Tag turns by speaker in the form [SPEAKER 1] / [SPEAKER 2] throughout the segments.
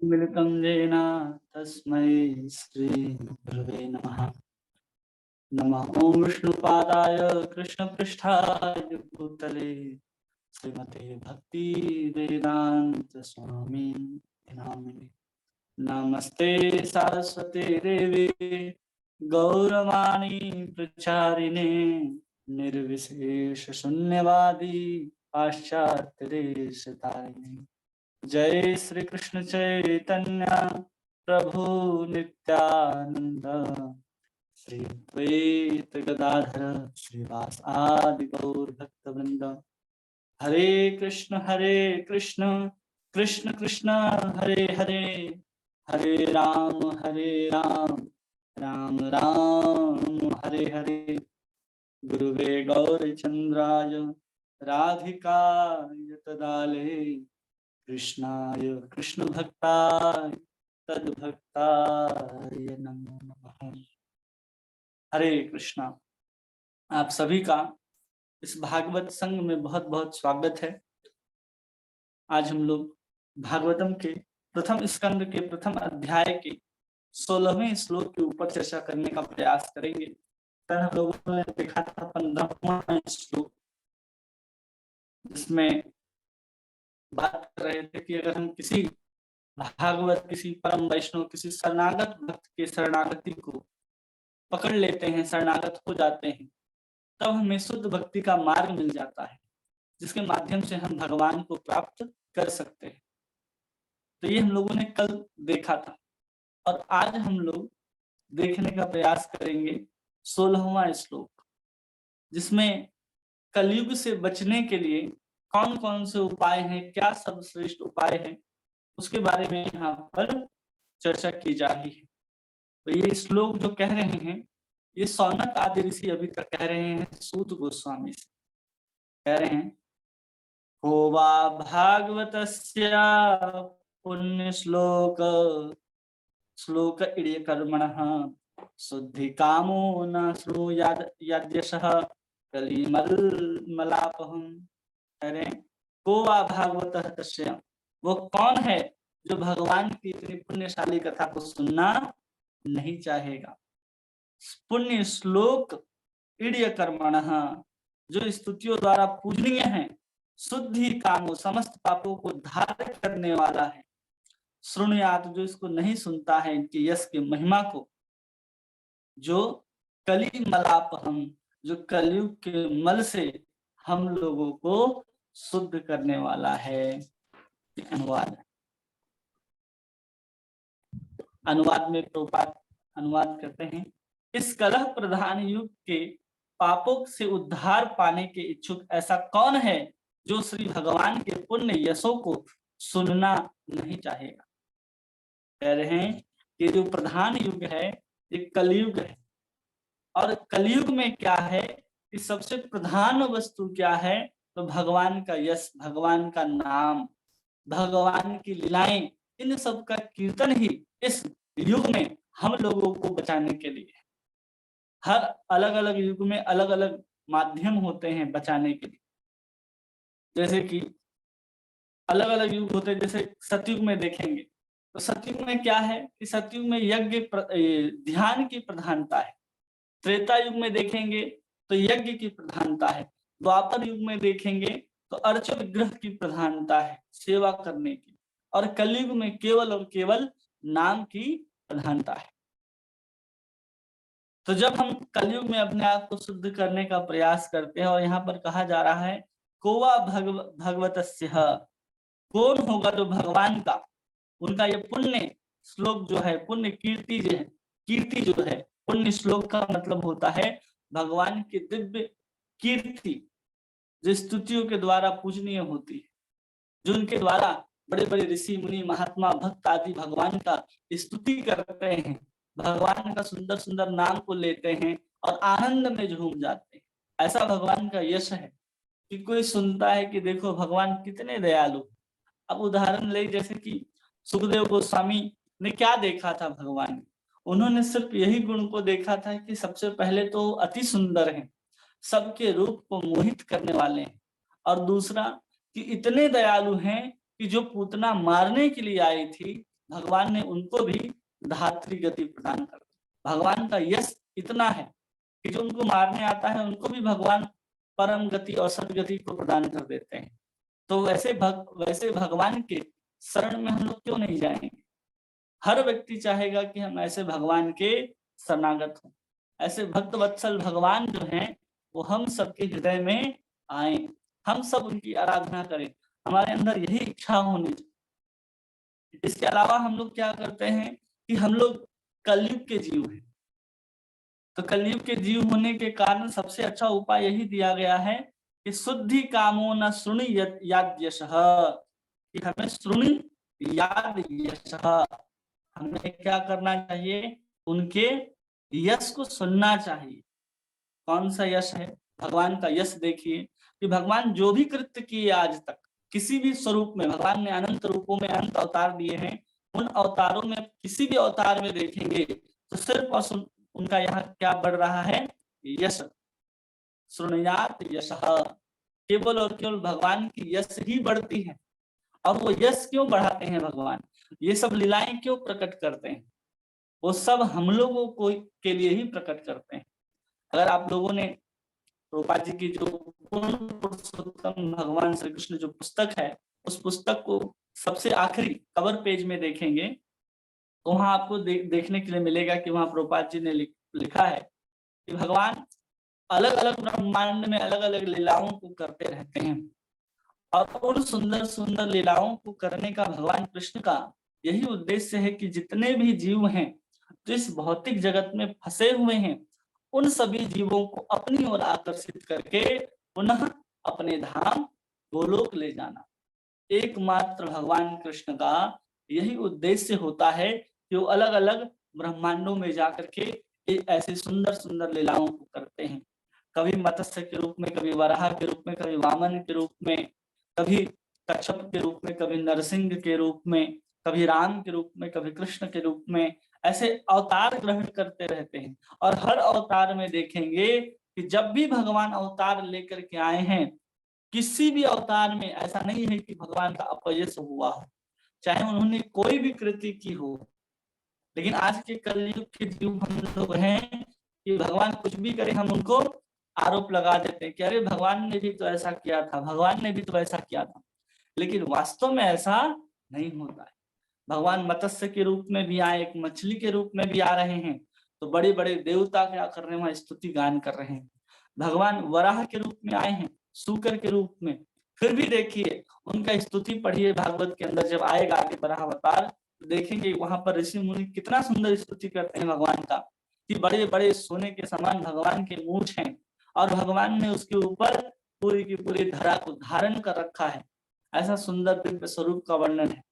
[SPEAKER 1] मिलितं येन तस्मै श्रीगुरवे नमः। नमः ॐ विष्णुपादाय कृष्णपृष्ठाय भूतले श्रीमते भक्ति वेदांत स्वामी नामिने। नमस्ते सरस्वती देवी गौरवाणी प्रचारिणे निर्विशेष शून्यवादी पाश्चात्य देश तारिणे। जय श्री कृष्ण चैतन्य प्रभु नित्यानंद श्री द्वैत गदाधर श्रीवास आदि गौर भक्त वृंद। हरे कृष्ण कृष्ण कृष्ण हरे हरे, हरे राम राम राम हरे हरे। गुरुवे गौरचंद्राय राधिकाय तदालये कृष्णाय कृष्ण भक्ताय तद्भक्ताय नमो नमः। हरे कृष्णा। आप सभी का इस भागवत संघ में बहुत बहुत स्वागत है। आज हम लोग भागवतम के प्रथम स्कंद के प्रथम अध्याय के 16वें श्लोक के ऊपर चर्चा करने का प्रयास करेंगे। कल हम लोगों ने देखा था 15वां श्लोक, जिसमें बात कर रहे थे कि अगर हम किसी भागवत, किसी परम वैष्णव, किसी शरणागत भक्त के शरणागति को पकड़ लेते हैं, शरणागत हो जाते हैं, तब हमें शुद्ध भक्ति का मार्ग मिल जाता है, जिसके माध्यम से हम भगवान को प्राप्त कर सकते हैं। तो ये हम लोगों ने कल देखा था और आज हम लोग देखने का प्रयास करेंगे 16वां श्लोक, जिसमें कलयुग से बचने के लिए कौन कौन से उपाय हैं, क्या सर्वश्रेष्ठ उपाय हैं, उसके बारे में यहाँ पर चर्चा की जा रही है। तो ये श्लोक जो कह रहे हैं, ये सौनक आदि ऋषि अभी तक कह रहे हैं सूत गोस्वामी से। कह रहे हैं, हो वा भागवतस्य पुण्य श्लोक इड्य कर्मणः शुद्धि कामो न श्रूयाद यद्यशः कलिमलापहम्। कह रहे हैं, को वा भागवतः तस्य, वो कौन है जो भगवान की इतनी पुण्यशाली कथा को सुनना नहीं चाहेगा। पुण्य श्लोक इड्य कर्मणः, जो स्तुतियों द्वारा पूजनीय है, शुद्धि कामो, समस्त पापों को धारण करने वाला है, श्रुणुयात, जो इसको नहीं सुनता है, इनके यश के महिमा को, जो कलिमलापहम्, जो कलयुग के मल से हम लोगों को शुद्ध करने वाला है। अनुवाद में प्रभुपाद अनुवाद करते हैं, इस कलह प्रधान युग के पापों से उद्धार पाने के इच्छुक ऐसा कौन है जो श्री भगवान के पुण्य यशों को सुनना नहीं चाहेगा। कह रहे हैं कि जो प्रधान युग है ये कलयुग है, और कलयुग में क्या है कि सबसे प्रधान वस्तु क्या है, तो भगवान का यश, भगवान का नाम, भगवान की लीलाएं, इन सब का कीर्तन ही इस युग में हम लोगों को बचाने के लिए। हर अलग अलग युग में अलग अलग माध्यम होते हैं बचाने के लिए। जैसे कि अलग अलग युग होते हैं, जैसे सतयुग में देखेंगे तो सतयुग में क्या है कि सतयुग में यज्ञ ध्यान की प्रधानता है। त्रेता युग में देखेंगे तो यज्ञ की प्रधानता है। द्वापर युग में देखेंगे तो अर्च विग्रह की प्रधानता है, सेवा करने की। और कलयुग में केवल और केवल नाम की प्रधानता है। तो जब हम कलयुग में अपने आप को शुद्ध करने का प्रयास करते हैं, और यहाँ पर कहा जा रहा है कोवा भगवतस्य, कौन होगा जो भगवान का, उनका ये पुण्य श्लोक जो है, पुण्य कीर्ति जो है, कीर्ति जो है, पुण्य श्लोक का मतलब होता है भगवान की दिव्य कीर्ति, जो स्तुतियों के द्वारा पूजनीय होती है, जो उनके द्वारा बड़े बड़े ऋषि मुनि महात्मा भक्त आदि भगवान का स्तुति करते हैं, भगवान का सुंदर सुंदर नाम को लेते हैं और आनंद में झूम जाते हैं। ऐसा भगवान का यश है कि कोई सुनता है कि देखो भगवान कितने दयालु। अब उदाहरण ले, जैसे कि सुखदेव गोस्वामी ने क्या देखा था भगवान में, उन्होंने सिर्फ यही गुण को देखा था कि सबसे पहले तो अति सुंदर हैं, सबके रूप को मोहित करने वाले हैं, और दूसरा कि इतने दयालु हैं कि जो पूतना मारने के लिए आई थी, भगवान ने उनको भी धात्री गति प्रदान कर दी। भगवान का यश इतना है कि जो उनको मारने आता है उनको भी भगवान परम गति और सदगति को प्रदान कर देते हैं। तो वैसे भगवान के शरण में हम लोग क्यों नहीं जाएंगे? हर व्यक्ति चाहेगा कि हम ऐसे भगवान के शरणागत हों। ऐसे भक्त वत्सल भगवान जो हैं वो हम सबके हृदय में आए, हम सब उनकी आराधना करें। हमारे अंदर यही इच्छा होनी चाहिए। इसके अलावा हम लोग क्या करते हैं कि हम लोग कलयुग के जीव हैं। तो कलयुग के जीव होने के कारण सबसे अच्छा उपाय यही दिया गया है कि शुद्धि कामो न शृणु याद यशः, कि हमें शृणु याद यशः, हमें क्या करना चाहिए? उनके यश को सुनना चाहिए। कौन सा यश है? भगवान का यश देखिए कि भगवान जो भी कृत्य किए आज तक, किसी भी स्वरूप में, भगवान ने अनंत रूपों में अनंत अवतार दिए हैं। उन अवतारों में किसी भी अवतार में देखेंगे तो सिर्फ और उनका यहाँ क्या बढ़ रहा है? यश। शृणुयात यशः, केवल और केवल भगवान की यश ही बढ़ती है। और वो यश क्यों बढ़ाते हैं भगवान? ये सब लीलाएं क्यों प्रकट करते हैं? वो सब हम लोगों को के लिए ही प्रकट करते हैं। अगर आप लोगों ने प्रभुपाद जी की जो पूर्ण पुरुषोत्तम भगवान श्री कृष्ण जो पुस्तक है, उस पुस्तक को सबसे आखिरी कवर पेज में देखेंगे तो वहां आपको देखने के लिए मिलेगा कि वहां प्रभुपाद जी ने लिखा है कि भगवान अलग अलग ब्रह्मांड में अलग अलग लीलाओं को करते रहते हैं। और उन सुंदर सुंदर लीलाओं को करने का भगवान कृष्ण का यही उद्देश्य है कि जितने भी जीव हैं जो इस भौतिक जगत में फंसे हुए हैं, उन सभी जीवों को अपनी ओर आकर्षित करके पुनः अपने धाम गोलोक ले जाना। एकमात्र भगवान कृष्ण का यही उद्देश्य होता है कि वो अलग अलग ब्रह्मांडों में जाकर के ऐसे सुंदर सुंदर लीलाओं को करते हैं। कभी मत्स्य के रूप में, कभी वराह के रूप में, कभी वामन के रूप में, कभी कच्छप के रूप में, कभी नरसिंह के रूप में, कभी राम के रूप में, कभी कृष्ण के रूप में, ऐसे अवतार ग्रहण करते रहते हैं। और हर अवतार में देखेंगे कि जब भी भगवान अवतार लेकर के आए हैं, किसी भी अवतार में ऐसा नहीं है कि भगवान का अपयश हुआ हो, चाहे उन्होंने कोई भी कृति की हो। लेकिन आज के कलयुग के जीव हम लोग हैं कि भगवान कुछ भी करे हम उनको आरोप लगा देते हैं कि अरे भगवान ने भी तो ऐसा किया था, भगवान ने भी तो ऐसा किया था। लेकिन वास्तव में ऐसा नहीं होता है। भगवान मत्स्य के रूप में भी आए, एक मछली के रूप में भी आ रहे हैं, तो बड़े बड़े देवता क्या कर रहे हैं? वहां स्तुति गान कर रहे हैं। भगवान वराह के रूप में आए हैं, सूकर के रूप में, फिर भी देखिए उनका स्तुति पढ़िए भागवत के अंदर। जब आएगा आगे वराह अवतार तो देखेंगे वहां पर ऋषि मुनि कितना सुंदर स्तुति करते हैं भगवान का, कि बड़े बड़े सोने के समान भगवान के मूंछ हैं और भगवान ने उसके ऊपर पूरी की पूरी धरा को धारण कर रखा है। ऐसा सुंदर दिव्य स्वरूप का वर्णन है।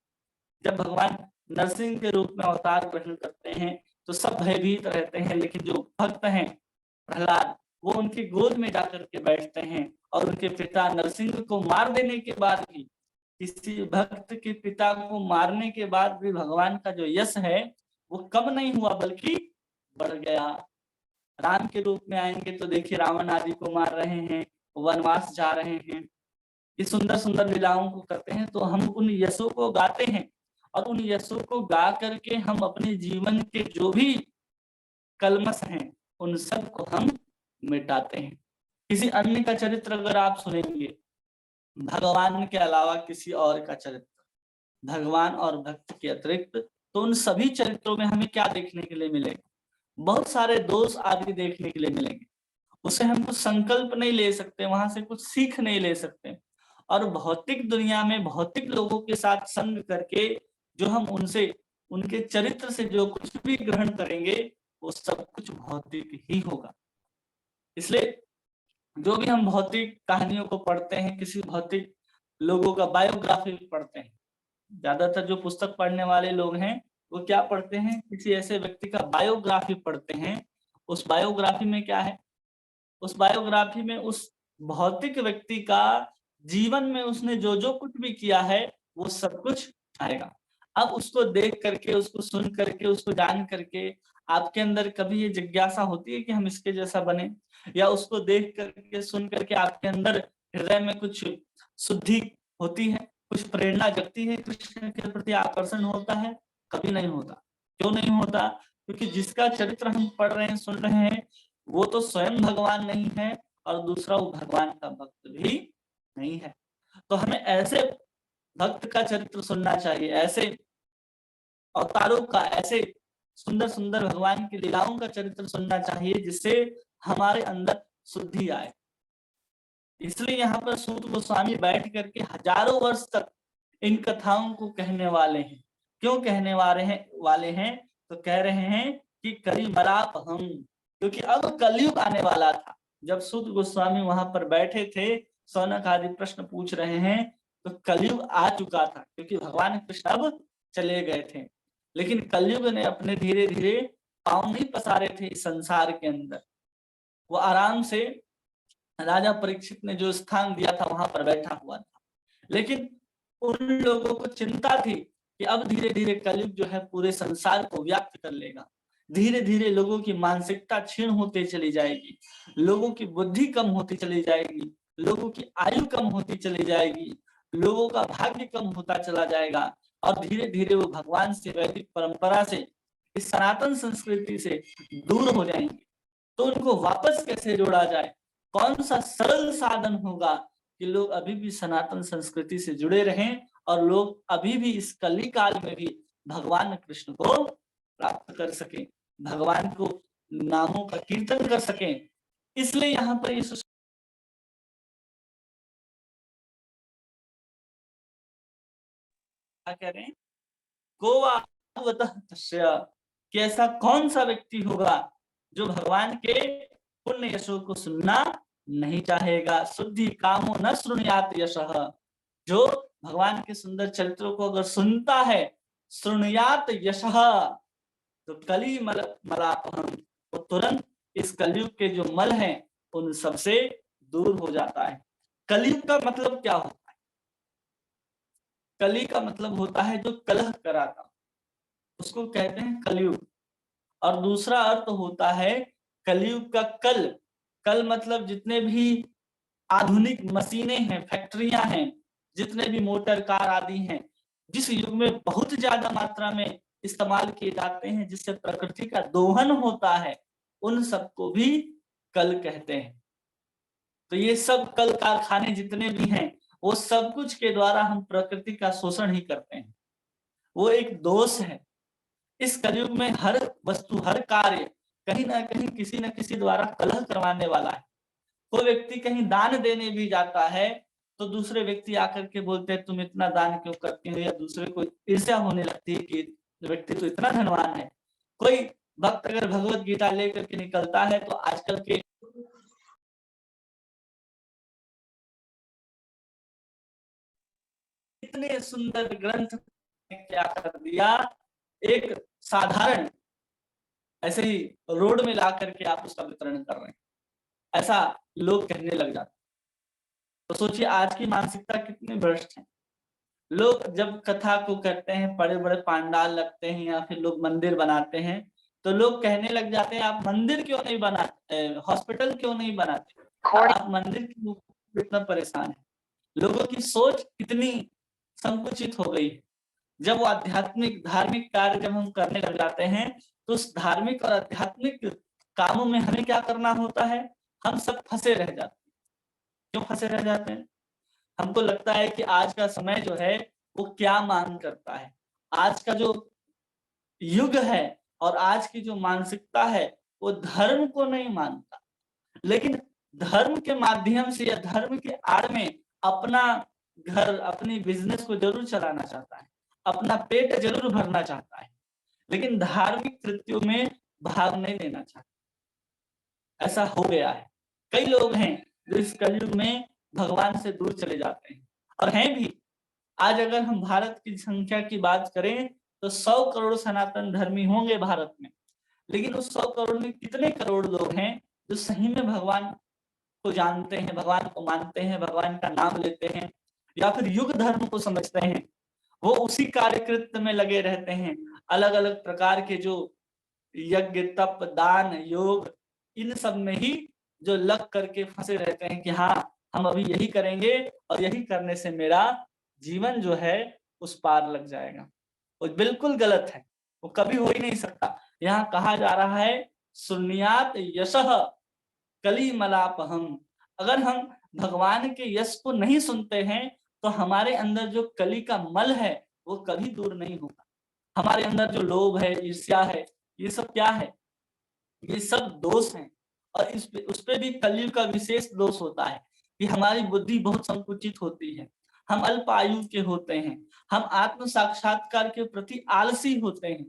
[SPEAKER 1] जब भगवान नरसिंह के रूप में अवतार ग्रहण करते हैं तो सब भयभीत रहते हैं, लेकिन जो भक्त हैं प्रहलाद, वो उनकी गोद में जाकर के बैठते हैं। और उनके पिता नरसिंह को मार देने के बाद भी, किसी भक्त के पिता को मारने के बाद भी भगवान का जो यश है वो कम नहीं हुआ बल्कि बढ़ गया। राम के रूप में आएंगे तो देखिए रावण आदि को मार रहे हैं, वनवास जा रहे हैं, ये सुंदर सुंदर लीलाओं को करते हैं। तो हम उन यशों को गाते हैं और उन यशों को गा करके हम अपने जीवन के जो भी कलमश हैं उन सब को हम मिटाते हैं। किसी अन्य का चरित्र अगर आप सुनेंगे, भगवान के अलावा किसी और का चरित्र, भगवान और भक्त के अतिरिक्त, तो उन सभी चरित्रों में हमें क्या देखने के लिए मिलेगा? बहुत सारे दोष आदि देखने के लिए मिलेंगे। उसे हम कुछ संकल्प नहीं ले सकते, वहां से कुछ सीख नहीं ले सकते। और भौतिक दुनिया में भौतिक लोगों के साथ संग करके जो हम उनसे, उनके चरित्र से जो कुछ भी ग्रहण करेंगे वो सब कुछ भौतिक ही होगा। इसलिए जो भी हम भौतिक कहानियों को पढ़ते हैं, किसी भौतिक लोगों का बायोग्राफी पढ़ते हैं, ज्यादातर जो पुस्तक पढ़ने वाले लोग हैं वो क्या पढ़ते हैं? किसी ऐसे व्यक्ति का बायोग्राफी पढ़ते हैं। उस बायोग्राफी में क्या है? उस बायोग्राफी में उस भौतिक व्यक्ति का जीवन में उसने जो जो कुछ भी किया है वो सब कुछ आएगा। अब उसको देख करके, उसको सुन करके, उसको जान करके आपके अंदर कभी ये जिज्ञासा होती है कि हम इसके जैसा बने? या उसको देख करके, सुन करके आपके अंदर हृदय में कुछ शुद्धि होती है कुछ प्रेरणा जगती है, कृष्ण के प्रति आकर्षण होता है? कभी नहीं होता। क्यों नहीं होता? क्योंकि जिसका चरित्र हम पढ़ रहे हैं, सुन रहे हैं, वो तो स्वयं भगवान नहीं है और दूसरा वो भगवान का भक्त भी नहीं है। तो हमें ऐसे भक्त का चरित्र सुनना चाहिए, ऐसे अवतारों का, ऐसे सुंदर सुंदर भगवान की लीलाओं का चरित्र सुनना चाहिए जिससे हमारे अंदर शुद्धि आए। इसलिए यहाँ पर सूत गोस्वामी बैठ करके हजारों वर्ष तक इन कथाओं को कहने वाले हैं। क्यों कहने वाले हैं? तो कह रहे हैं कि करी मलाप हम, क्योंकि अब कलयुग आने वाला था। जब सूत गोस्वामी वहां पर बैठे थे, सौनक आदि प्रश्न पूछ रहे हैं, तो कलयुग आ चुका था, क्योंकि भगवान कृष्ण अब चले गए थे। लेकिन कलयुग ने अपने धीरे धीरे पांव नहीं पसारे थे इस संसार के अंदर। वो आराम से राजा परीक्षित ने जो स्थान दिया था वहां पर बैठा हुआ था। लेकिन उन लोगों को चिंता थी कि अब धीरे धीरे कलयुग जो है पूरे संसार को व्याप्त कर लेगा। धीरे धीरे लोगों की मानसिकता क्षीण होती चली जाएगी, लोगों की बुद्धि कम होती चली जाएगी, लोगों की आयु कम होती चली जाएगी, लोगों का भाग्य कम होता चला जाएगा और धीरे धीरे वो भगवान से, वैदिक परंपरा से, इस सनातन संस्कृति से दूर हो जाएंगे। तो उनको वापस कैसे जोड़ा जाए? कौन सा सरल साधन होगा कि लोग अभी भी सनातन संस्कृति से जुड़े रहें और लोग अभी भी इस कली काल में भी भगवान कृष्ण को प्राप्त कर सकें, भगवान को नामों का कीर्तन कर सकें। इसलिए यहाँ पर ये क्या कह रहे हैं, कि ऐसा कौन सा व्यक्ति होगा जो भगवान के पुण्य यशों को सुनना नहीं चाहेगा। शुद्धि कामो न श्रृणुयात यशः, जो भगवान के सुंदर चरित्रों को अगर सुनता है, श्रृणुयात यशः, तो कली मलापहम, तो तुरंत इस कलयुग के जो मल हैं उन सबसे दूर हो जाता है। कलयुग का मतलब क्या होता है? कली का मतलब होता है जो कलह कराता, उसको कहते हैं कलयुग। और दूसरा अर्थ होता है कलयुग का कल। कल मतलब जितने भी आधुनिक मशीनें हैं, फैक्ट्रियां हैं, जितने भी मोटर कार आदि हैं, जिस युग में बहुत ज्यादा मात्रा में इस्तेमाल किए जाते हैं, जिससे प्रकृति का दोहन होता है, उन सबको भी कल कहते हैं। तो ये सब कल कारखाने जितने भी हैं, वो सब कुछ के द्वारा हम प्रकृति का शोषण ही करते हैं। वो एक दोष है। इस कलयुग में हर वस्तु, हर कार्य कहीं ना कहीं किसी न किसी द्वारा कलह करवाने वाला है। कोई व्यक्ति कहीं दान देने भी जाता है तो दूसरे व्यक्ति आकर के बोलते हैं तुम इतना दान क्यों करते हो, या दूसरे को ईर्ष्या होने लगती है कि व्यक्ति तो इतना धनवान है। कोई भक्त अगर भगवत गीता लेकर के निकलता है तो आजकल के इतने सुंदर ग्रंथ क्या कर दिया, एक साधारण ऐसे ही रोड में ला करके आप उसका वितरण कर रहे हैं, ऐसा लोग कहने लग जाते। तो सोचिए आज की मानसिकता कितनी भ्रष्ट है। लोग जब कथा को करते हैं, बड़े बड़े पांडाल लगते हैं या फिर लोग मंदिर बनाते हैं, तो लोग कहने लग जाते हैं आप मंदिर क्यों नहीं बनाते, हॉस्पिटल क्यों नहीं बनाते, आप मंदिर क्यों इतना परेशान है। लोगों की सोच कितनी संकुचित हो गई है। जब वो आध्यात्मिक धार्मिक कार्य जब हम करने लग जाते हैं, तो उस धार्मिक और आध्यात्मिक कामों में हमें क्या करना होता है, हम सब फंसे रह जाते हैं। क्यों फंसे रह जाते हैं? हमको लगता है कि आज का समय जो है वो क्या मांग करता है। आज का जो युग है और आज की जो मानसिकता है वो धर्म को नहीं मानता, लेकिन धर्म के माध्यम से या धर्म के आड़ में अपना घर, अपनी बिजनेस को जरूर चलाना चाहता है, अपना पेट जरूर भरना चाहता है, लेकिन धार्मिक कृत्यों में भाग नहीं लेना चाहता। ऐसा हो गया है। कई लोग हैं जो इस कलयुग में भगवान से दूर चले जाते हैं और हैं भी। आज अगर हम भारत की संख्या की बात करें तो 100 करोड़ सनातन धर्मी होंगे भारत में, लेकिन उस 100 करोड़ में कितने करोड़ लोग हैं जो सही में भगवान को जानते हैं, भगवान को मानते हैं, भगवान का नाम लेते हैं, या फिर युग धर्म को समझते हैं। वो उसी कार्यकृत में लगे रहते हैं, अलग अलग प्रकार के जो यज्ञ, तप, दान, योग, इन सब में ही जो लग करके फंसे रहते हैं कि हाँ हम अभी यही करेंगे और यही करने से मेरा जीवन जो है उस पार लग जाएगा। वो बिल्कुल गलत है, वो कभी हो ही नहीं सकता। यहाँ कहा जा रहा है शृणुयात यशः कलिमलापहम्। अगर हम भगवान के यश को नहीं सुनते हैं तो हमारे अंदर जो कली का मल है वो कभी दूर नहीं होगा। हमारे अंदर जो लोभ है, ईर्ष्या है, ये सब क्या है? ये सब दोष हैं। और उस पे भी कलयुग का विशेष दोष होता है कि हमारी बुद्धि बहुत संकुचित होती है, हम अल्प आयु के होते हैं, हम आत्म साक्षात्कार के प्रति आलसी होते हैं।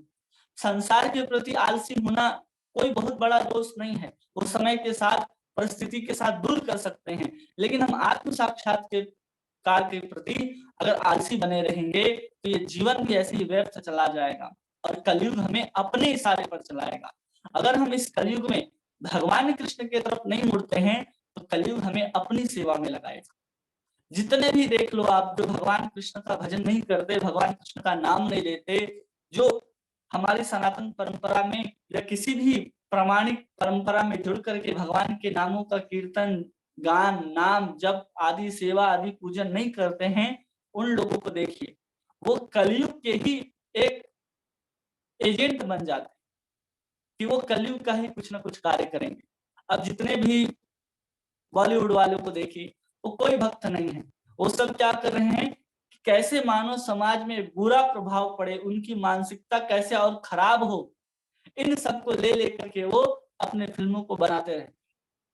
[SPEAKER 1] संसार के प्रति आलसी होना कोई बहुत बड़ा दोष नहीं है, वो समय के साथ परिस्थिति के साथ दूर कर सकते हैं, लेकिन हम आत्म साक्षात्कार के प्रति अगर आलसी बने रहेंगे तो ये जीवन भी ऐसे ही व्यर्थ चला जाएगा और कलयुग हमें अपने इशारे पर चलाएगा। अगर हम इस कलयुग में भगवान कृष्ण की तरफ नहीं मुड़ते हैं तो कलयुग हमें अपनी सेवा में लगाएगा। जितने भी देख लो आप जो भगवान कृष्ण का भजन नहीं करते, भगवान कृष्ण का नाम नहीं लेते, जो हमारी सनातन परंपरा में या किसी भी प्रामाणिक परंपरा में जुड़ करके भगवान के नामों का कीर्तन, गान, नाम, जप आदि सेवा आदि पूजन नहीं करते हैं, उन लोगों को देखिए, वो कलयुग के ही एक एजेंट बन जाते हैं कि वो कलयुग का ही कुछ ना कुछ कार्य करेंगे। अब जितने भी बॉलीवुड वालों को देखिए, वो कोई भक्त नहीं है। वो सब क्या कर रहे हैं कि कैसे मानव समाज में बुरा प्रभाव पड़े, उनकी मानसिकता कैसे और खराब हो, इन सबको ले लेकर के वो अपने फिल्मों को बनाते रहे।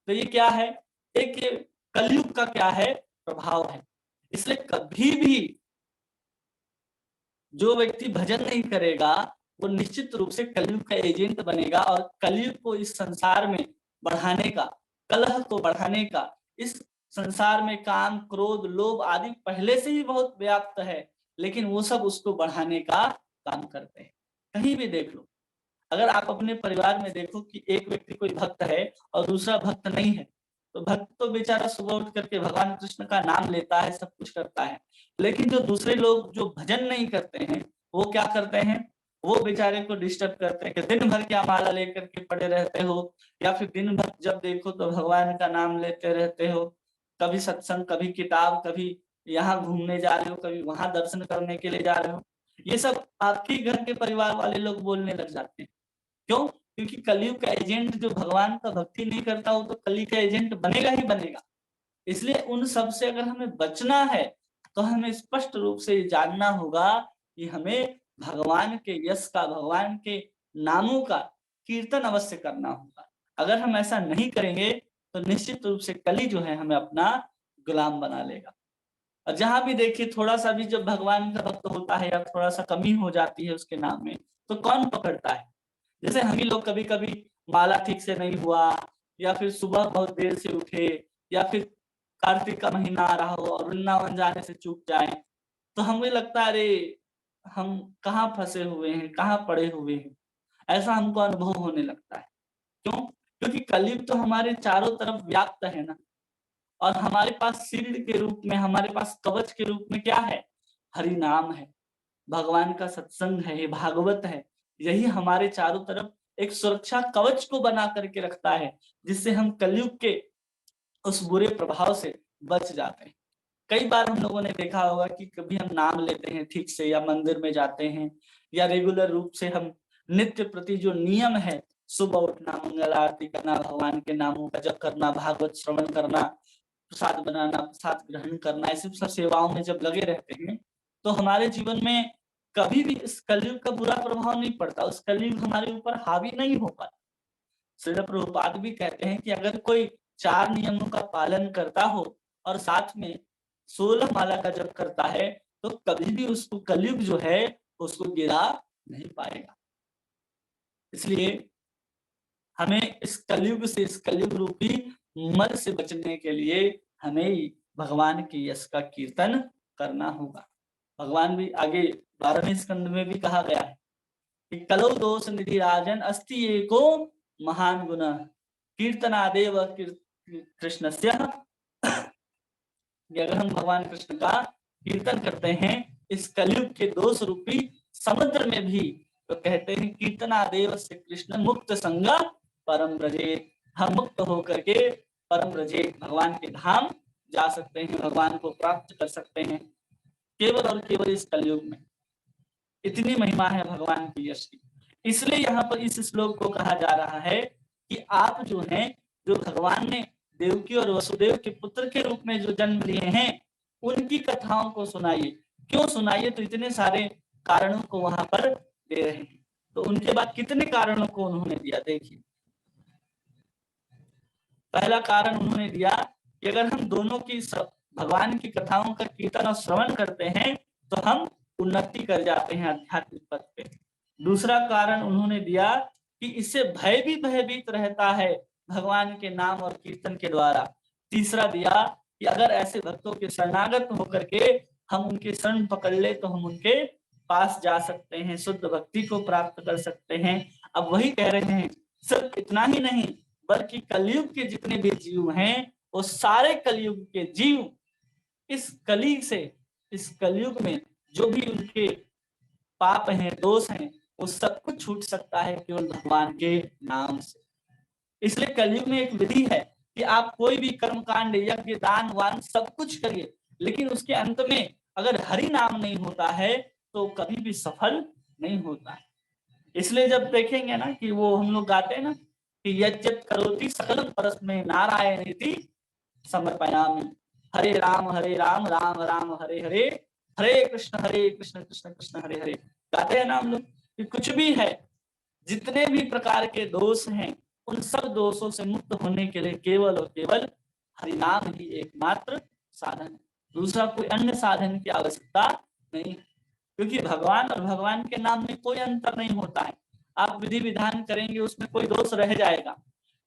[SPEAKER 1] तो ये क्या है? एक ये कलयुग का क्या है? प्रभाव है। इसलिए कभी भी जो व्यक्ति भजन नहीं करेगा, वो निश्चित रूप से कलयुग का एजेंट बनेगा और कलयुग को इस संसार में बढ़ाने का, कलह को बढ़ाने का, इस संसार में काम, क्रोध, लोभ आदि पहले से ही बहुत व्याप्त है, लेकिन वो सब उसको बढ़ाने का काम करते हैं। कहीं भी देख लो, अगर आप अपने परिवार में देखो कि एक व्यक्ति कोई भक्त है और दूसरा भक्त नहीं है, तो भक्त तो बेचारा सुबह उठ करके भगवान कृष्ण का नाम लेता है, सब कुछ करता है। लेकिन जो दूसरे लोग जो भजन नहीं करते हैं, वो क्या करते हैं? वो बेचारे को डिस्टर्ब करते हैं कि दिन भर क्या माला लेकर के पड़े रहते हो, या फिर दिन भर जब देखो तो भगवान का नाम लेते रहते हो। कभी सत्संग, कभी किताब, कभी यहाँ घूमने जा रहे हो, कभी वहाँ दर्शन करने के लिए जा रहे हो। ये सब आपके ही घर के परिवार वाले लोग बोलने लग जाते हैं। क्यों? क्योंकि कलयुग का एजेंट जो भगवान का भक्ति नहीं करता, वो तो कली का एजेंट बनेगा ही बनेगा। इसलिए उन सब से अगर हमें बचना है, तो हमें स्पष्ट रूप से ये जानना होगा कि हमें भगवान के यश का, भगवान के नामों का कीर्तन अवश्य करना होगा। अगर हम ऐसा नहीं करेंगे, तो निश्चित रूप से कली जो है हमें अपना गुलाम बना लेगा। और जहाँ भी देखिए थोड़ा-सा भी जब भगवान का भक्त होता है या थोड़ा-सा कमी हो जाती है उसके नाम में, तो कौन पकड़ता है? जैसे हम ही लोग कभी-कभी माला ठीक से नहीं हुआ या फिर सुबह बहुत देर से उठे या फिर कार्तिक का महीना आ रहा हो और वृंदावन जाने से चूक जाएँ, तो हमें लगता है अरे! हम कहाँ फँसे हुए हैं, कहाँ पड़े हुए हैं। ऐसा हमको अनुभव होने लगता है। क्यों? क्योंकि कलयुग तो हमारे चारों तरफ व्याप्त है ना, और हमारे पास शील्ड के रूप में, हमारे पास कवच के रूप में क्या है? हरि नाम है। भगवान का सत्संग है, ये भागवत है। यही हमारे चारों तरफ एक सुरक्षा कवच को बना करके रखता है, जिससे हम कलयुग के उस बुरे प्रभाव से बच जाते हैं। कई बार हम लोगों ने देखा होगा कि कभी हम नाम लेते हैं ठीक से या मंदिर में जाते हैं या रेगुलर रूप से हम नित्य प्रति जो नियम है, सुबह उठना, मंगल आरती करना, भगवान के नामों का जप करना, भागवत श्रवण करना, प्रसाद बनाना, प्रसाद ग्रहण करना, ऐसी सब सेवाओं में जब लगे रहते हैं, तो हमारे जीवन में कभी भी इस कलयुग का बुरा प्रभाव नहीं पड़ता, उस कलयुग हमारे ऊपर हावी नहीं हो पाता। श्रील प्रभुपाद भी कहते हैं कि अगर कोई 4 नियमों का पालन करता हो और साथ में 16 माला का जप करता है, तो कभी भी उसको कलयुग जो है, उसको गिरा नहीं पाएगा। इसलिए हमें इस कलयुग से, इस कलयुग रूपी मद से बचने के लिए हमें भगवान के यश का कीर्तन करना होगा। भगवान भी आगे 12वें स्कंद में भी कहा गया है कि कलौ दोष निधि राजन अस्ति एको महान गुणः कीर्तनादेव कृष्णस्य। कि अगर हम भगवान कृष्ण का कीर्तन करते हैं इस कलयुग के दोष रूपी समुद्र में भी, तो कहते हैं कीर्तनादेव से कृष्ण मुक्त संग परम ब्रजे। हम मुक्त होकर के परम ब्रजे भगवान के धाम जा सकते हैं, भगवान को प्राप्त कर सकते हैं। केवल और केवल इस कलयुग में। इतनी महिमा है भगवान की यश की। इसलिए यहाँ पर इस श्लोक को कहा जा रहा है कि आप जो हैं, जो भगवान ने देवकी और वसुदेव के पुत्र के रूप में जो जन्म लिए हैं, उनकी कथाओं को सुनाइए। क्यों सुनाइए? तो इतने सारे कारणों को वहां पर दे रहे हैं। तो उनके बाद कितने कारणों को उन्होंने दिया, देखिए। पहला कारण उन्होंने दिया कि अगर हम दोनों की भगवान की कथाओं का कीर्तन और श्रवण करते हैं तो हम उन्नति कर जाते हैं आध्यात्मिक पथ पे। दूसरा कारण उन्होंने दिया कि इससे भय भी भयभीत रहता है भगवान के नाम और कीर्तन के द्वारा। तीसरा दिया कि अगर ऐसे भक्तों के शरणागत होकर के हम उनके शरण पकड़ ले तो हम उनके पास जा सकते हैं, शुद्ध भक्ति को प्राप्त कर सकते हैं। अब वही कह रहे हैं, सिर्फ इतना ही नहीं बल्कि कलयुग के जितने भी जीव हैं वो सारे कलयुग के जीव इस कली से, इस कलयुग में जो भी उनके पाप हैं, दोष हैं, वो सब कुछ छूट सकता है केवल भगवान के नाम से। इसलिए कलयुग में एक विधि है कि आप कोई भी कर्म कांड, यज्ञ, दान, वान सब कुछ करिए, लेकिन उसके अंत में अगर हरि नाम नहीं होता है तो कभी भी सफल नहीं होता है। इसलिए जब देखेंगे ना कि वो हम लोग गाते हैं ना कि यज्ञ करोति सकलम परस्मै नारायणेति समर्पयामि, हरे राम राम राम हरे हरे, हरे कृष्ण कृष्ण कृष्ण हरे हरे। गाते हैं ना हम लोग कि कुछ भी है, जितने भी प्रकार के दोष हैं, उन सब दोषों से मुक्त होने के लिए केवल और केवल हरिनाम ही एकमात्र साधन है। दूसरा कोई अन्य साधन की आवश्यकता नहीं, क्योंकि भगवान और भगवान के नाम में कोई अंतर नहीं होता है। आप विधि विधान करेंगे उसमें कोई दोष रह जाएगा।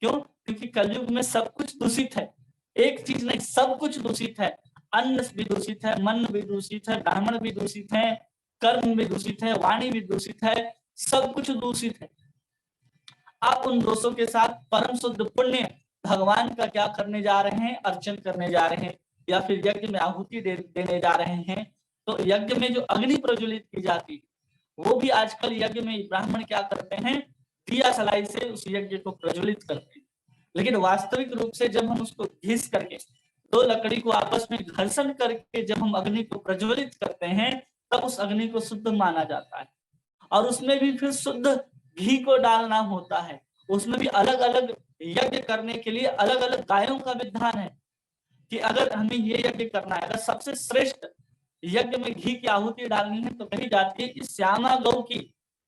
[SPEAKER 1] क्यों? क्योंकि कलयुग में सब कुछ दूषित है, एक चीज नहीं सब कुछ दूषित है। अन्न भी दूषित है, मन भी दूषित है, ब्राह्मण भी दूषित है, कर्म भी दूषित है, वाणी भी दूषित है, सब कुछ दूषित है। आप उन दोषों के साथ परम शुद्ध पुण्य भगवान का क्या करने जा रहे हैं? अर्चन करने जा रहे हैं, या फिर यज्ञ में आहुति देने जा रहे हैं। तो यज्ञ में जो अग्नि प्रज्वलित की जाती है, वो भी आजकल यज्ञ में ब्राह्मण क्या करते हैं? दिया सलाई से उस यज्ञ को प्रज्वलित करते हैं। लेकिन वास्तविक रूप से जब हम उसको घिस करके, दो लकड़ी को आपस में घर्षण करके जब हम अग्नि को प्रज्वलित करते हैं, तब उस अग्नि को शुद्ध माना जाता है। और उसमें भी फिर शुद्ध घी को डालना होता है। उसमें भी अलग अलग यज्ञ करने के लिए अलग अलग गायों का विधान है कि अगर हमें ये यज्ञ करना है, अगर सबसे श्रेष्ठ यज्ञ में घी की आहुति डालनी है तो कही जाती है कि श्यामा गौ की,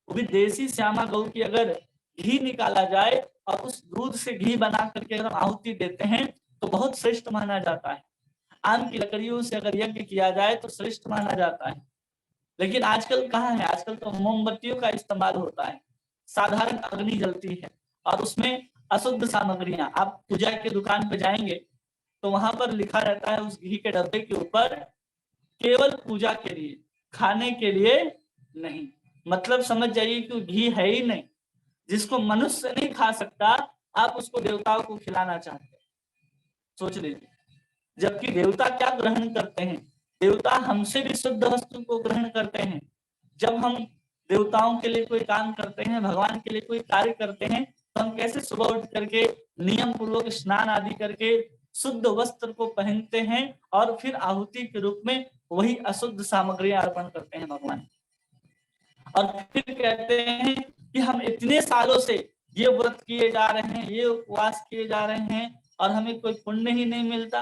[SPEAKER 1] वो भी देसी श्यामा गौ की अगर घी निकाला जाए और उस दूध से घी बना करके अगर आहुति देते हैं तो बहुत श्रेष्ठ माना जाता है। आम की लकड़ियों से अगर यज्ञ किया जाए तो श्रेष्ठ माना जाता है। लेकिन आजकल कहाँ है? आजकल तो मोमबत्तियों का इस्तेमाल होता है, साधारण अग्नि जलती है और उसमें अशुद्ध सामग्रियां। आप पूजा की दुकान पे जाएंगे तो वहां पर लिखा रहता है उस घी के डब्बे के ऊपर, केवल पूजा के लिए, खाने के लिए नहीं। मतलब समझ जाइए कि घी है ही नहीं। जिसको मनुष्य नहीं खा सकता, आप उसको देवताओं को खिलाना चाहते हैं। सोच लीजिए, जबकि देवता क्या ग्रहण करते हैं? देवता हमसे भी शुद्ध वस्तु को ग्रहण करते हैं। जब हम देवताओं के लिए कोई काम करते हैं, भगवान के लिए कोई कार्य करते हैं, तो हम कैसे सुबह उठ करके नियम पूर्वक स्नान आदि करके शुद्ध वस्त्र को पहनते हैं और फिर आहुति के रूप में वही अशुद्ध सामग्रियां अर्पण करते हैं भगवान। और फिर कहते हैं कि हम इतने सालों से ये व्रत किए जा रहे हैं, ये उपवास किए जा रहे हैं और हमें कोई पुण्य ही नहीं मिलता।